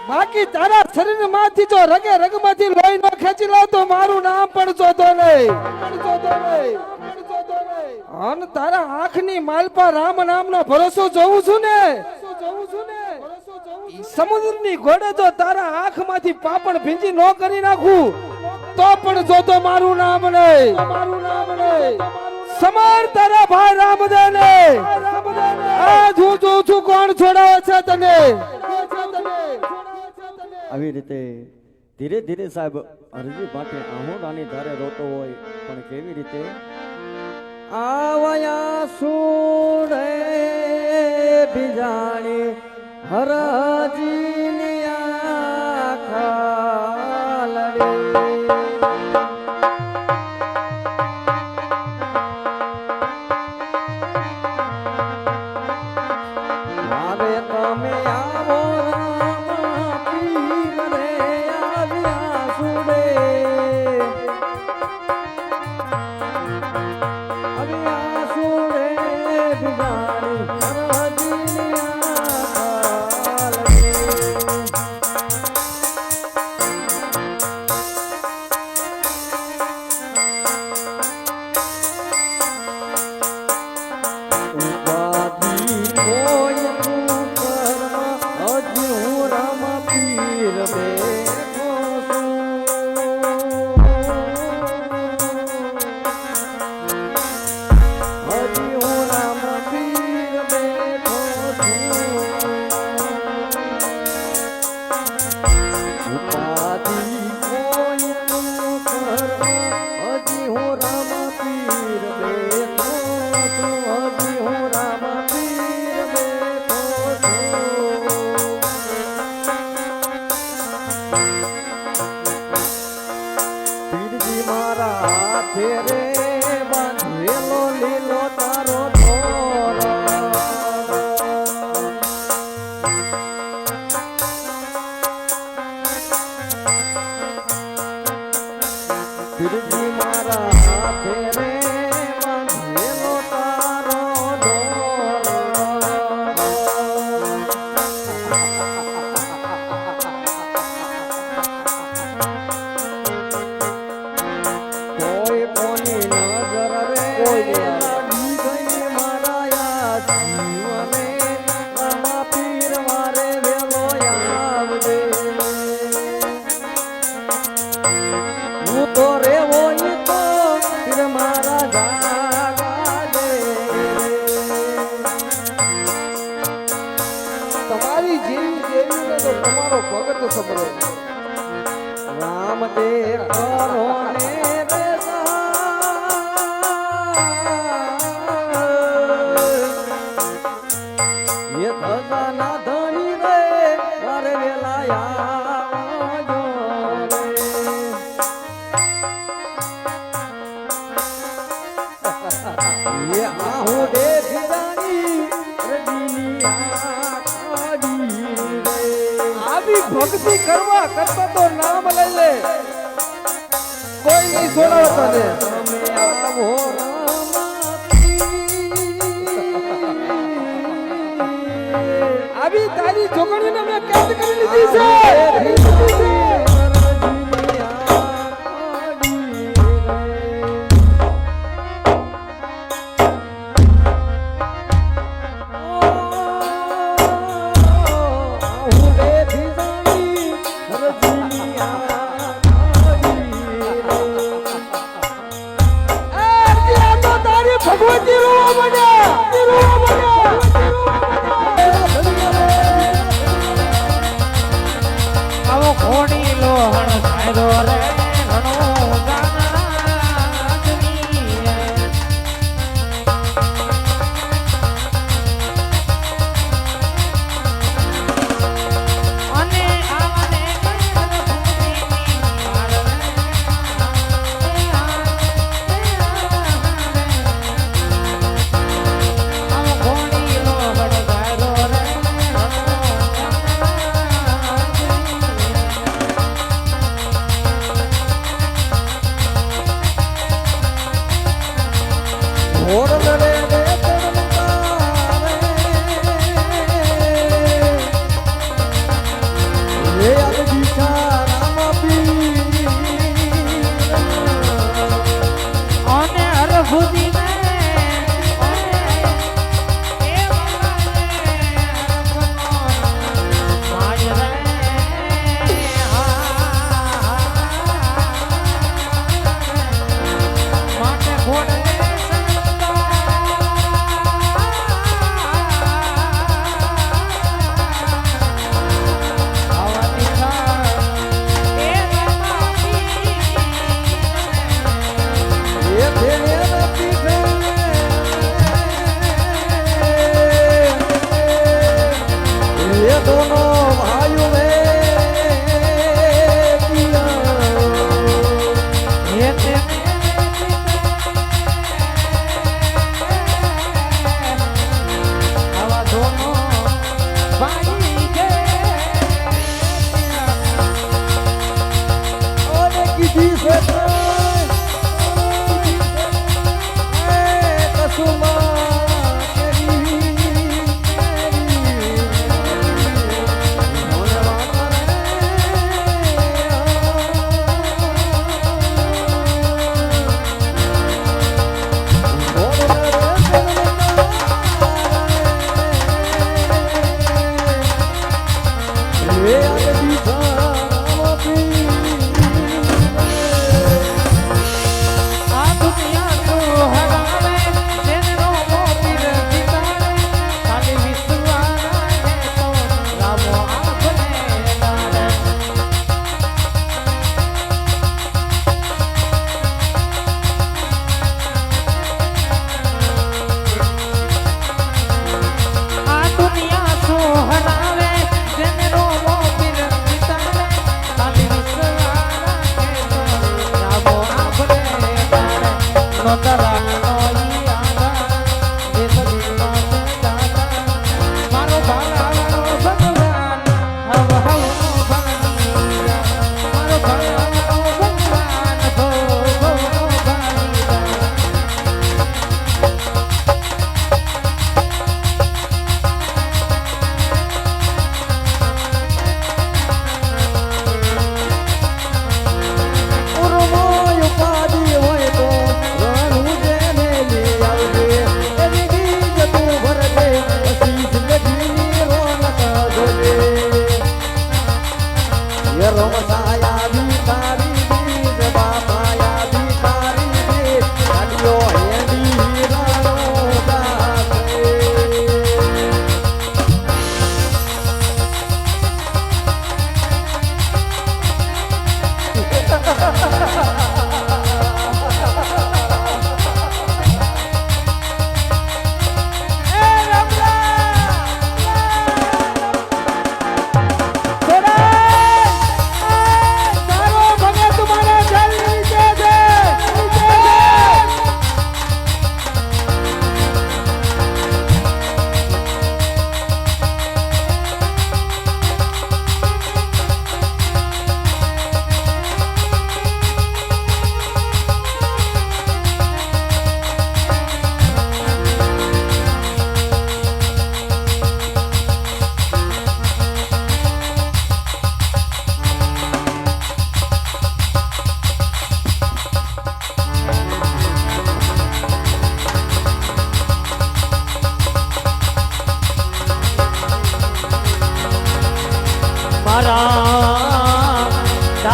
બાકી તારા શરીર માંથી જો રગે રગમાંથી લોહી નો ખેંચી લો તો મારું નામ પણ જોતો નહીં. અન તારા આંખની માલપા રામ નામનો ભરોસો જોઉં છું ને, સમુદ્રની ઘોડે જો તારા આંખમાંથી પાપણ ભીંજી ન કરી નાખું તો પણ જોતો મારું નામ નહીં. સમાર તારા ભાઈ રામદેવ ને. આજ હું જોઉં છું કોણ છોડાવે છે તને.
આવી રીતે ધીરે ધીરે સાહેબ અરજી માટે આહોરાની ધારે રોતો હોય, પણ કેવી રીતે આવયા સુરે બિજાણી હરજીની આખા લડી. મારે તમે આવો રામ પીર રે, આવ્યા સુરે આવ્યા સુરે બિજાણી હરજીની આખા લડી. ઉપાધિ કોઈ તું કર્મ, હજી હું રામ પીર બેઠો છું. હજી હું રામ પીર બેઠો છું. ઉપાધિ કોઈ તું કર્મ, હજી હું રામ પીર બેઠો છું. હજી હું રામ પીર બેઠો છું. પીરજી મારા હાથે રે બાંધેલો લીલો તારો દોરો. પીરજી મારા હાથે રે બાંધેલો તારો દોરો. કોઈ કોની નજર રે લાગી ગઈ મારા યા જીવને, રામા પીર મારે વેલો આવજે. હું તો રેવો ઈ તો પીર મારા જાગાજે.
તમારી જેવી દેવીને તો તમારો ભગત સમરો.
રામ દે કરો ને રે સહાય. એ ધજાના ધણી રે મારે વેલા
ભક્તિ કરવા કરતા તો નામ લઈ લે, કોઈ નહીં છોડાવે તને. આવી તારી જોગણીને મેં કેદ કરી લીધી છે. ભગવતી રોવા બન્યા. આવો ઘોડ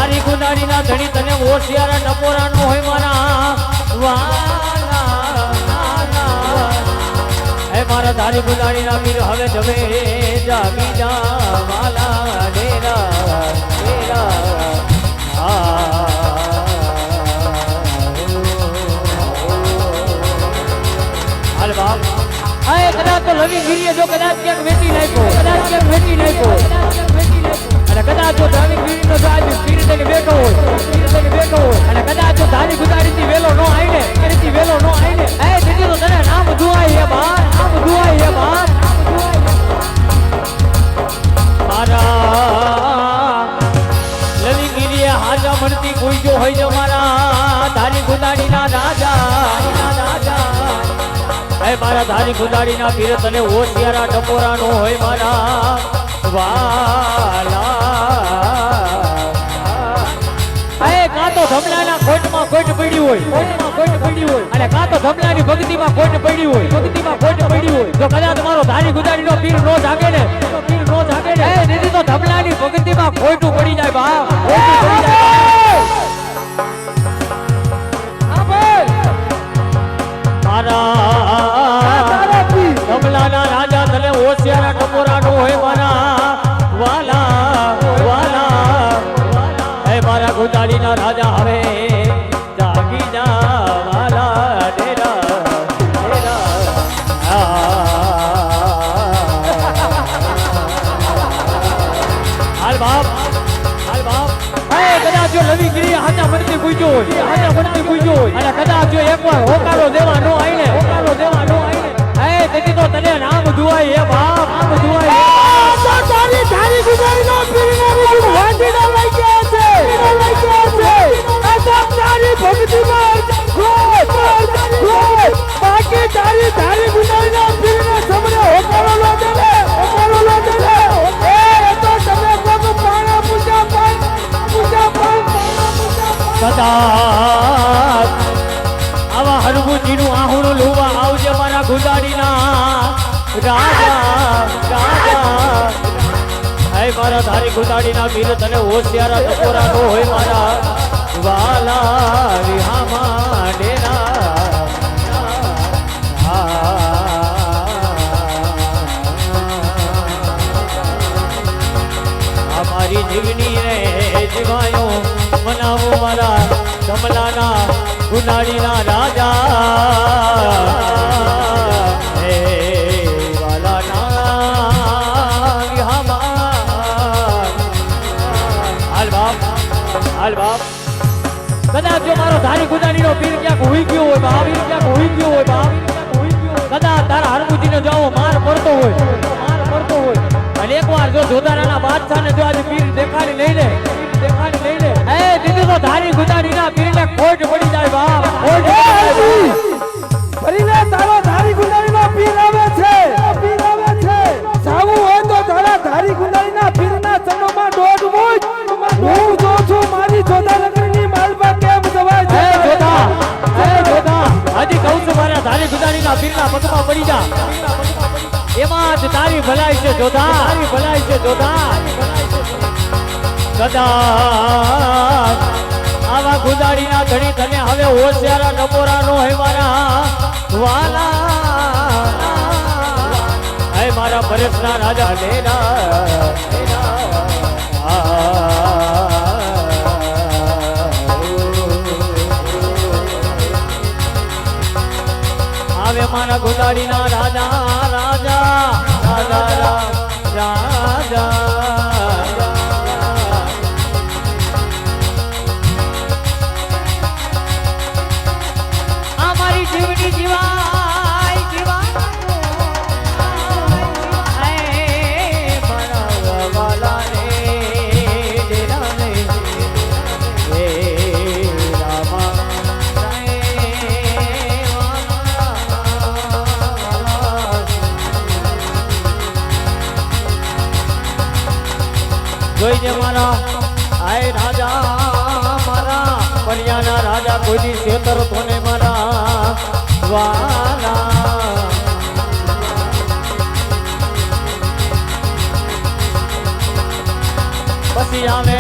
ધારી ગુનારીના ધણી તને હોશિયારા ટપોરાનો હોય મારા વાલા હે મારા ધારી ગુનારીના વીર હવે જમે જાગી જા વાલા ડેરા ડેરા હાલ બાપ આ કદાચ તો લવી ગીરીએ જો કદાચ ક્યાંક વેચી નાખ્યો અને કદાચ જો ધારી ગીરીનો જો આજે પીર થઈને બેઠો હોય અને કદાચ જો ધારી ગુજારીથી વેલો નો આઈને એ દીદી તો તને નામ દુઆઈ હે બાર મારા લવી ગીરીએ હાજા મળતી કોઈ જો હોય જો મારા ધારી ગુજારીના રાજા હે મારા ધારી ગુજારીના પીર તને હોશિયારા ટપોરાનો હોય મારા વાલા એ કાં તો ધમલાના ખોટમાં ખોટ પડી હોય અને કાં તો ધમલાની ભક્તિમાં ખોટ પડી હોય જો કદાચ તમારો ધારી ગુજારીનો પીર નો જાગે ને એ દીદી તો ધમલાની ભક્તિમાં ખોટું પડી જાય બા મારા કમલાના રાજા તને હોશિયારા ટપોરાનો હોય મારા વાલા હે મારા ગુજારીના રાજા હવે જાગી જા વાલા ડેરા હાલ બાપ કદાચ જો લવી ગીરી હાથા મનથી પૂછ્યો હોય અને કદાચ જો એકવાર હોકારો દેવા નો આઈને એ તેથી તો તને નામ દુઆઈ હે બાપ
તારી ગુજારીનો પીરનારી વાંડીના લઈ ગયા છે આ તો તારી ભક્તિમાં બાકી તારી ગુજારીના પીરને સમરે હોકારો લો દે એ તો તમે કોઈ પાણા પૂજા
કદાચ આવા હરગુજીનું આહુણું લુવા આવજે મારા ગુજારીના રાજા હે મારા ધારી ગુજારીના વીર તને હોશિયારા ટપોરાનો હોય મારા વાલા વિહામા ડેરા અમારી જીવની રે જીવાયો મનાવો મારા કમલાના ગુનારીના રાજા હે વાલાના વિહામા હાલ બાપ કદાચ જો મારો ધારી ગુનારીનો પીર ક્યાંક હોઈ ગયો હોય બાપ કદાચ તારા હરમુજીને જો માર પડતો હોય અને એકવાર જો જોધારાના બાદશાહને જો આજે પીર દેખાડી લઈને એ દીદી તો ધારી ગુજારીના પીરને ખોટ પડી જાય બાપ
ફરીને તારો ધારી ગુનારીનો પીર આવે છે જાવું હોય તો તારા ધારી ગુનારીના પીરના ચરણોમાં દોડવું હું જો છું મારી જોધા નગરીની માલપા કેમ જવાય છે
જોધા હજી કહું છું મારા ધારી ગુજારીના પીરના પગમાં પડી જા એમાં જ તારી ભલાઈ છે જોધા કદાચ આવા ગુજારીના ધણી તને હવે હોશિયારા ટપોરાનો હોય મારા વાલા હે મારા પરેશના રાજા આવે મારા ગુજારીના રાજા અમારી જીવની જીવાય મારા વાલાને ડેરાને હે રામા જોઈને મારા આય રાજા મારા પરિયાના રાજા કોઈ દી છેતર તોને મારા વાલા પછી આવે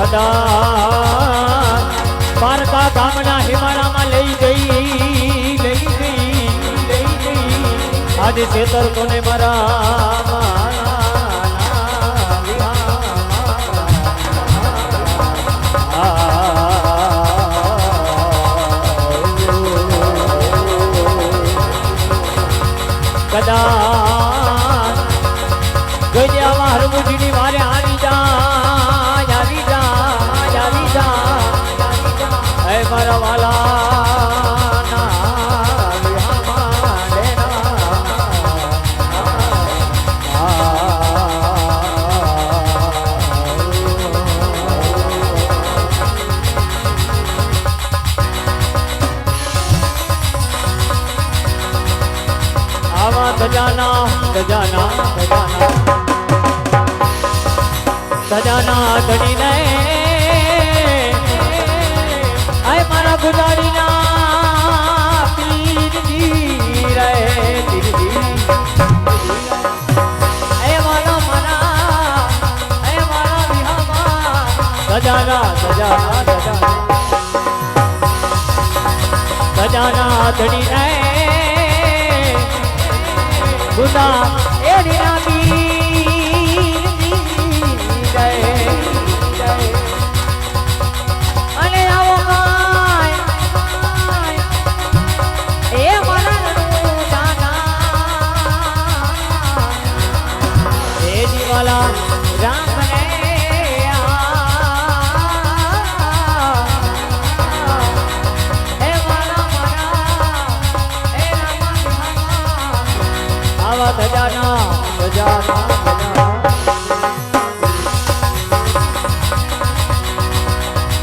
કદાચ પારકા ગામના હિમાળામાં લઈ ગઈ આજે છેતર કોને કદાચ ગજ્યામાં હરમુજીની વારે આવી જા હે મારા વાલા આવા સજાના ધણીને આય મારા ગુજારીના પીરજી રે એ મારા વિહામાં સજાના ધણીને ગુજા એની અને આવો એ એ જીવાલા રામ ને આવા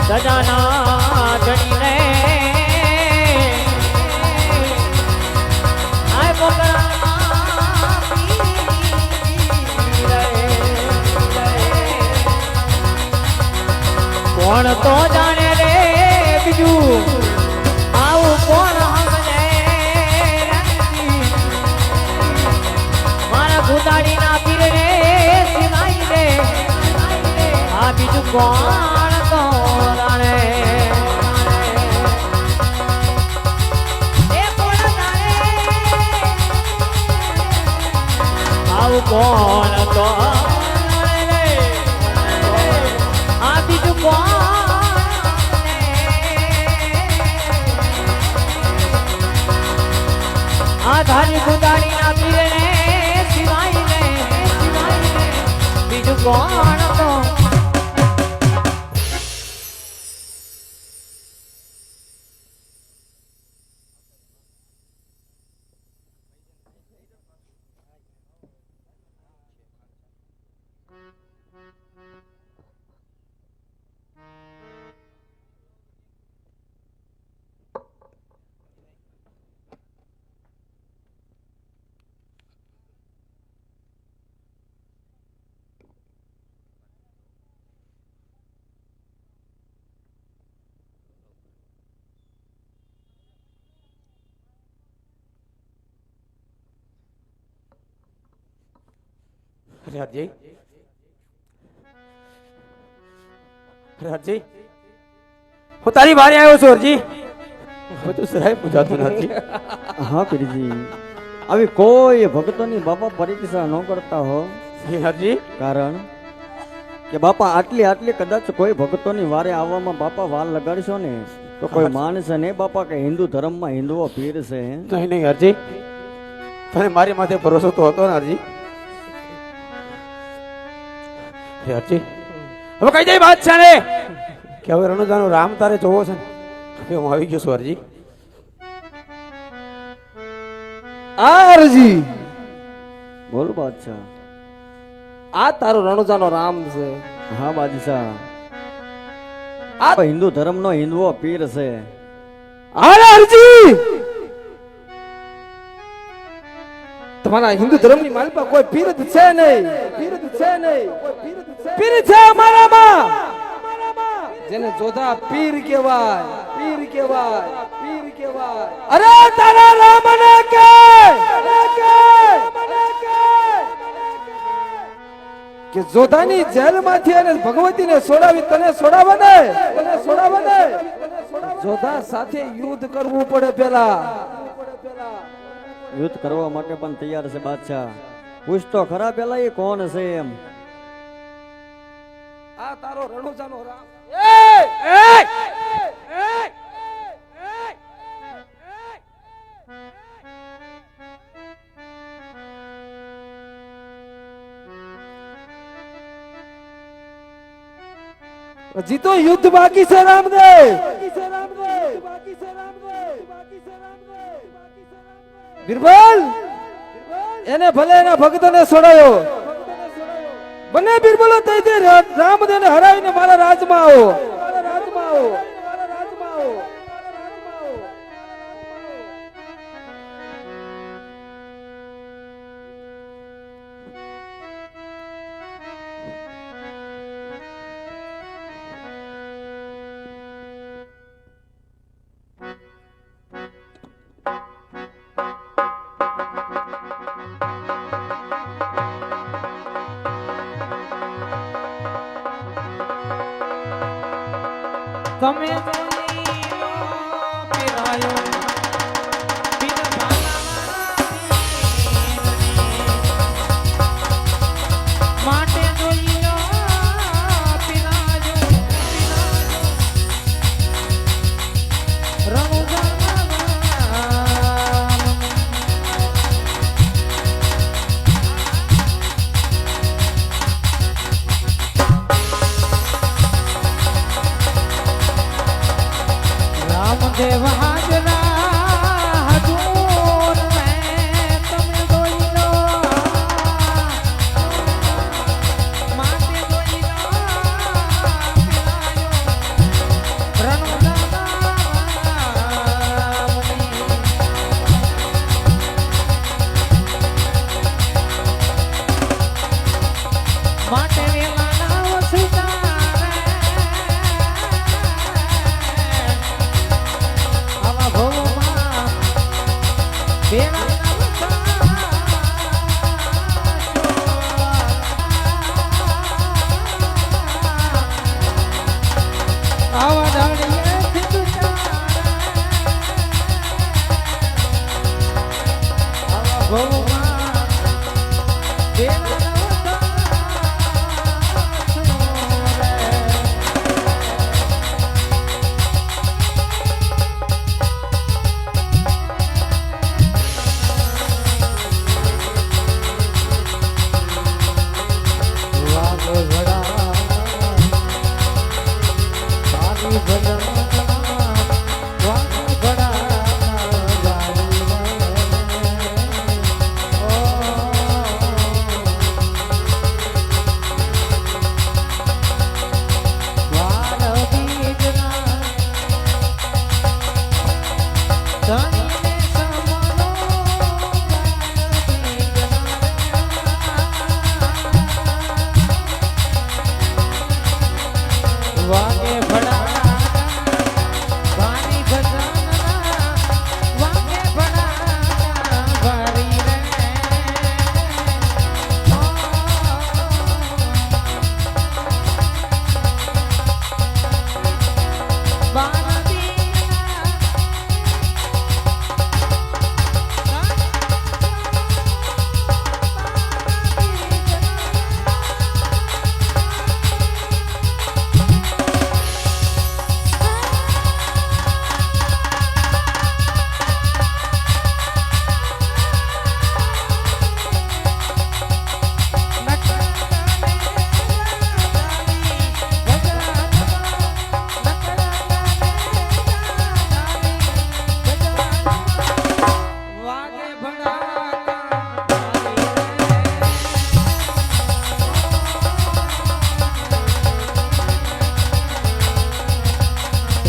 સજાના ધણીને આય કોણ તો જાણે રે બીજું આવું કોણ સમજે મારા ભૂતાડીના પીર રે સિવાય રે આ બીજું કોણ તો જાણે એ કોણ જાણે આવું કોણ તો જાણે રે આ બીજું કોણ આ ધારી ભૂતાડીના પીર રે સિવાય રે બીજું કોણ તો
હરજી હું તારી બારે આવ્યો છું હરજી બધું સરાય પૂજાતું નથી
હા પીરજી આવી કોઈ ભક્તોની બાપા પરીક્ષા ન કરતા હો
હરજી
કારણ કે બાપા આટલી કદાચ કોઈ ભક્તોની વારે આવવામાં બાપા વાર લગાડશો ને તો કોઈ માણસે ને બાપા કે હિન્દુ ધર્મમાં હિન્દુઓ પીર છે
નહીં હરજી તને મારી માથે ભરોસો તો હતો ને હરજી હરજી હવે કઈ જાય વાત છે ને કે હવે રણુજાનો રામ તારે જોવો છે ને હું આવી ગયો છું હરજી
આરજી
બોલ બાદશાહ
આ તારો રણુજાનો રામ છે
હા બાદશાહ આ હિન્દુ ધર્મનો હિન્દુઓ પીર છે
આરજી તમારા હિન્દુ ધર્મની માલપા કોઈ પીર છે નહીં પીર છે અમારામાં જેને જોધા પીર કહેવાય અરે તારા રામને કે કે જોધાની જેલમાંથી અને ભગવતીને છોડાવી તને છોડાવે ને જોધા સાથે યુદ્ધ કરવું પડે પેલા.
યુદ્ધ કરવા માટે પણ તૈયાર છે બાદશાહ. પૂછ તો ખરા પેલા એ કોણ છે એમ.
આ તારો રણુજાનો રામ. હજી તો યુદ્ધ બાકી છે રામદેવ. બિરબલ એને ભલે એના ભક્તોને છોડાયો. બંને બિરબલો તઈ રામદેવને હરાવીને મારા રાજમાં આવો.
તમે જોઈ લો પીરાયો માટે જોઈ લો પીરાયો રામદેવ હાજરા હજૂર મેં તમે જોઈ લો માટે જોઈ લો માટે વેલા નાવ સીતા આવા ભવમાં બેડા આવા ડાળીએ આવા ભવમાં બેડા વાગે ભડા વાણી ભજન વાગે ભડા વારી રે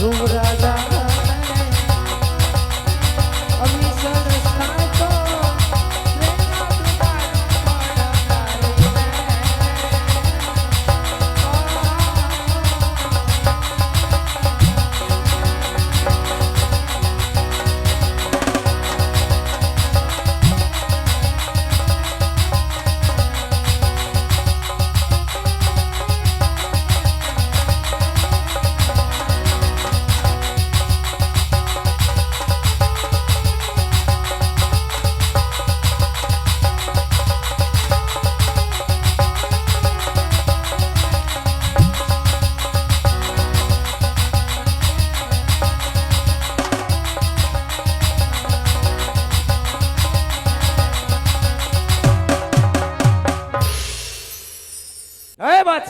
ધ્રુવ રાજા અમીસર સ્થાતો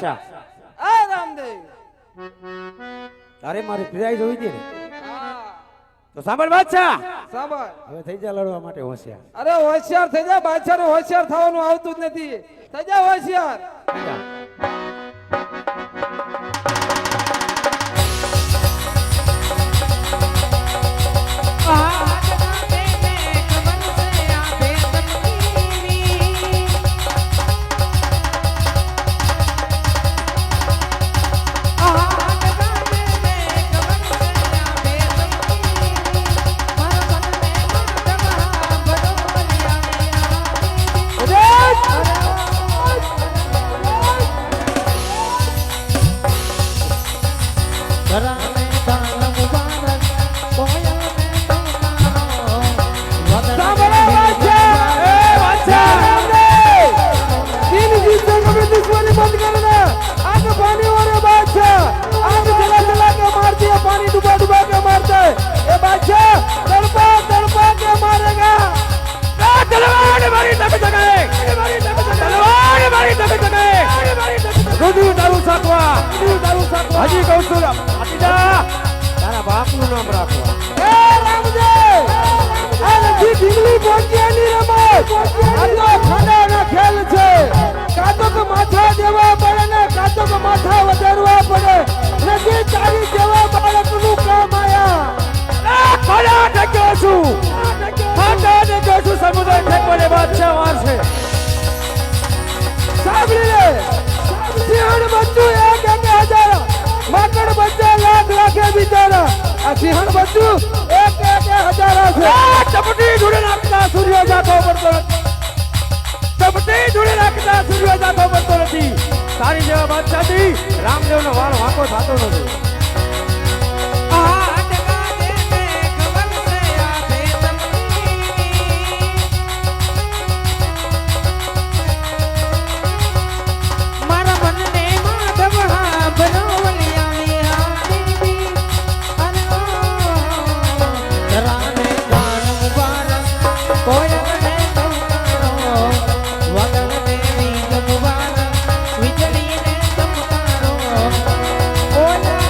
બાદશાહ
આ રામદેવ
તારે મારી ફિરાઈ જોઈ હતી ને
હા,
તો સાંભળ બાદશાહ
સાંભળ.
હવે થઈ જા લડવા માટે હોશિયાર
અરે હોશિયાર થઈ જા, બાદશાહને હોશિયાર થવાનું આવતું જ નથી. થઈ જા હોશિયાર.
થઈ જા.
ઘરાને દાન મુબારક કોયલ ને
સાંભળો બાદશાહ. એ બાદશાહ રામદેવ. तीन चीजों को भी दुश्मनी बंद कर दे. आग पानी और ये बादशाह आग जला जला के मारती है, पानी डुबा डुबा के मारता है. ये बादशाह तड़पा तड़पा के मारेगा.
તલવાર મારી તપ જગાએ તલવાર મારી તપ જગાએ રુધિર તારું સાકવા હજી કહું છું આટીદા તારા બાપનું નામ રાખવા
એ રામદેવ, આ નથી ઢીંગલી પોટિયાની રમત. આ તો ખાડાના ખેલ છે. કાં તો કે માથા દેવા પડે ને કાં તો કે માથા વધારવા પડે. નથી તારી જેવા બાળકનું કામ આયા.
ખાડા ઢક્યો છું ખાડા ઢક્યો છું સમુદ્ર ઠેકવાને બાદશાહ વારસે
સાંભળી લે. સિંહણ બચ્ચું એક એક હજાર, માકડ બચ્ચા લાખ લાખે બિચારા. આ સિંહણ બચ્ચું એક એક હજાર છે.
ચપટી જોડે નાખતા સૂર્ય જાતો પડતો નથી ચપટી જોડે નાખતા સૂર્ય જાતો પડતો નથી તારી જેવા બાદશાહથી રામદેવનો વાળ વાંકો થતો નથી
મારા મનને માધવ હા બનોવલિયાની આદિવી અને ઘરાને દાન મુબારક કોયલ ને તમતારો વગલ દેવી મુબારક વીજળી ને તમતારો ઓલા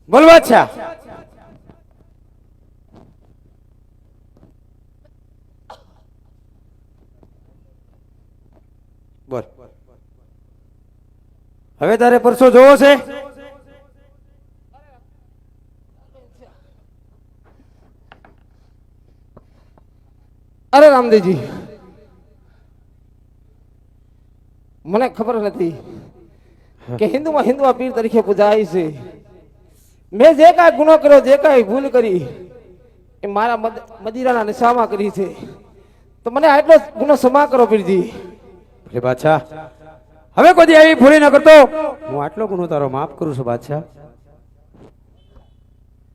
બોલ બાદશાહ. બોલ. હવે તારે પરસો જોવો છે?
અરે રામદેવજી, મને ખબર નથી કે હિન્દુમાં હિન્દુઆ પીર તરીકે પૂજાય છે. મેં જે કાંઈ ગુનો કર્યો, જે કાંઈ ભૂલ કરી એ મારા મદિરાના નશામાં કરી છે. તો મને આટલો ગુનો ક્ષમા કરો પીરજી.
બાદશાહ, હવે કોઈ આવી ભૂલી ન કરતો. હું આટલો ગુનો તારો માફ કરું છું બાદશાહ.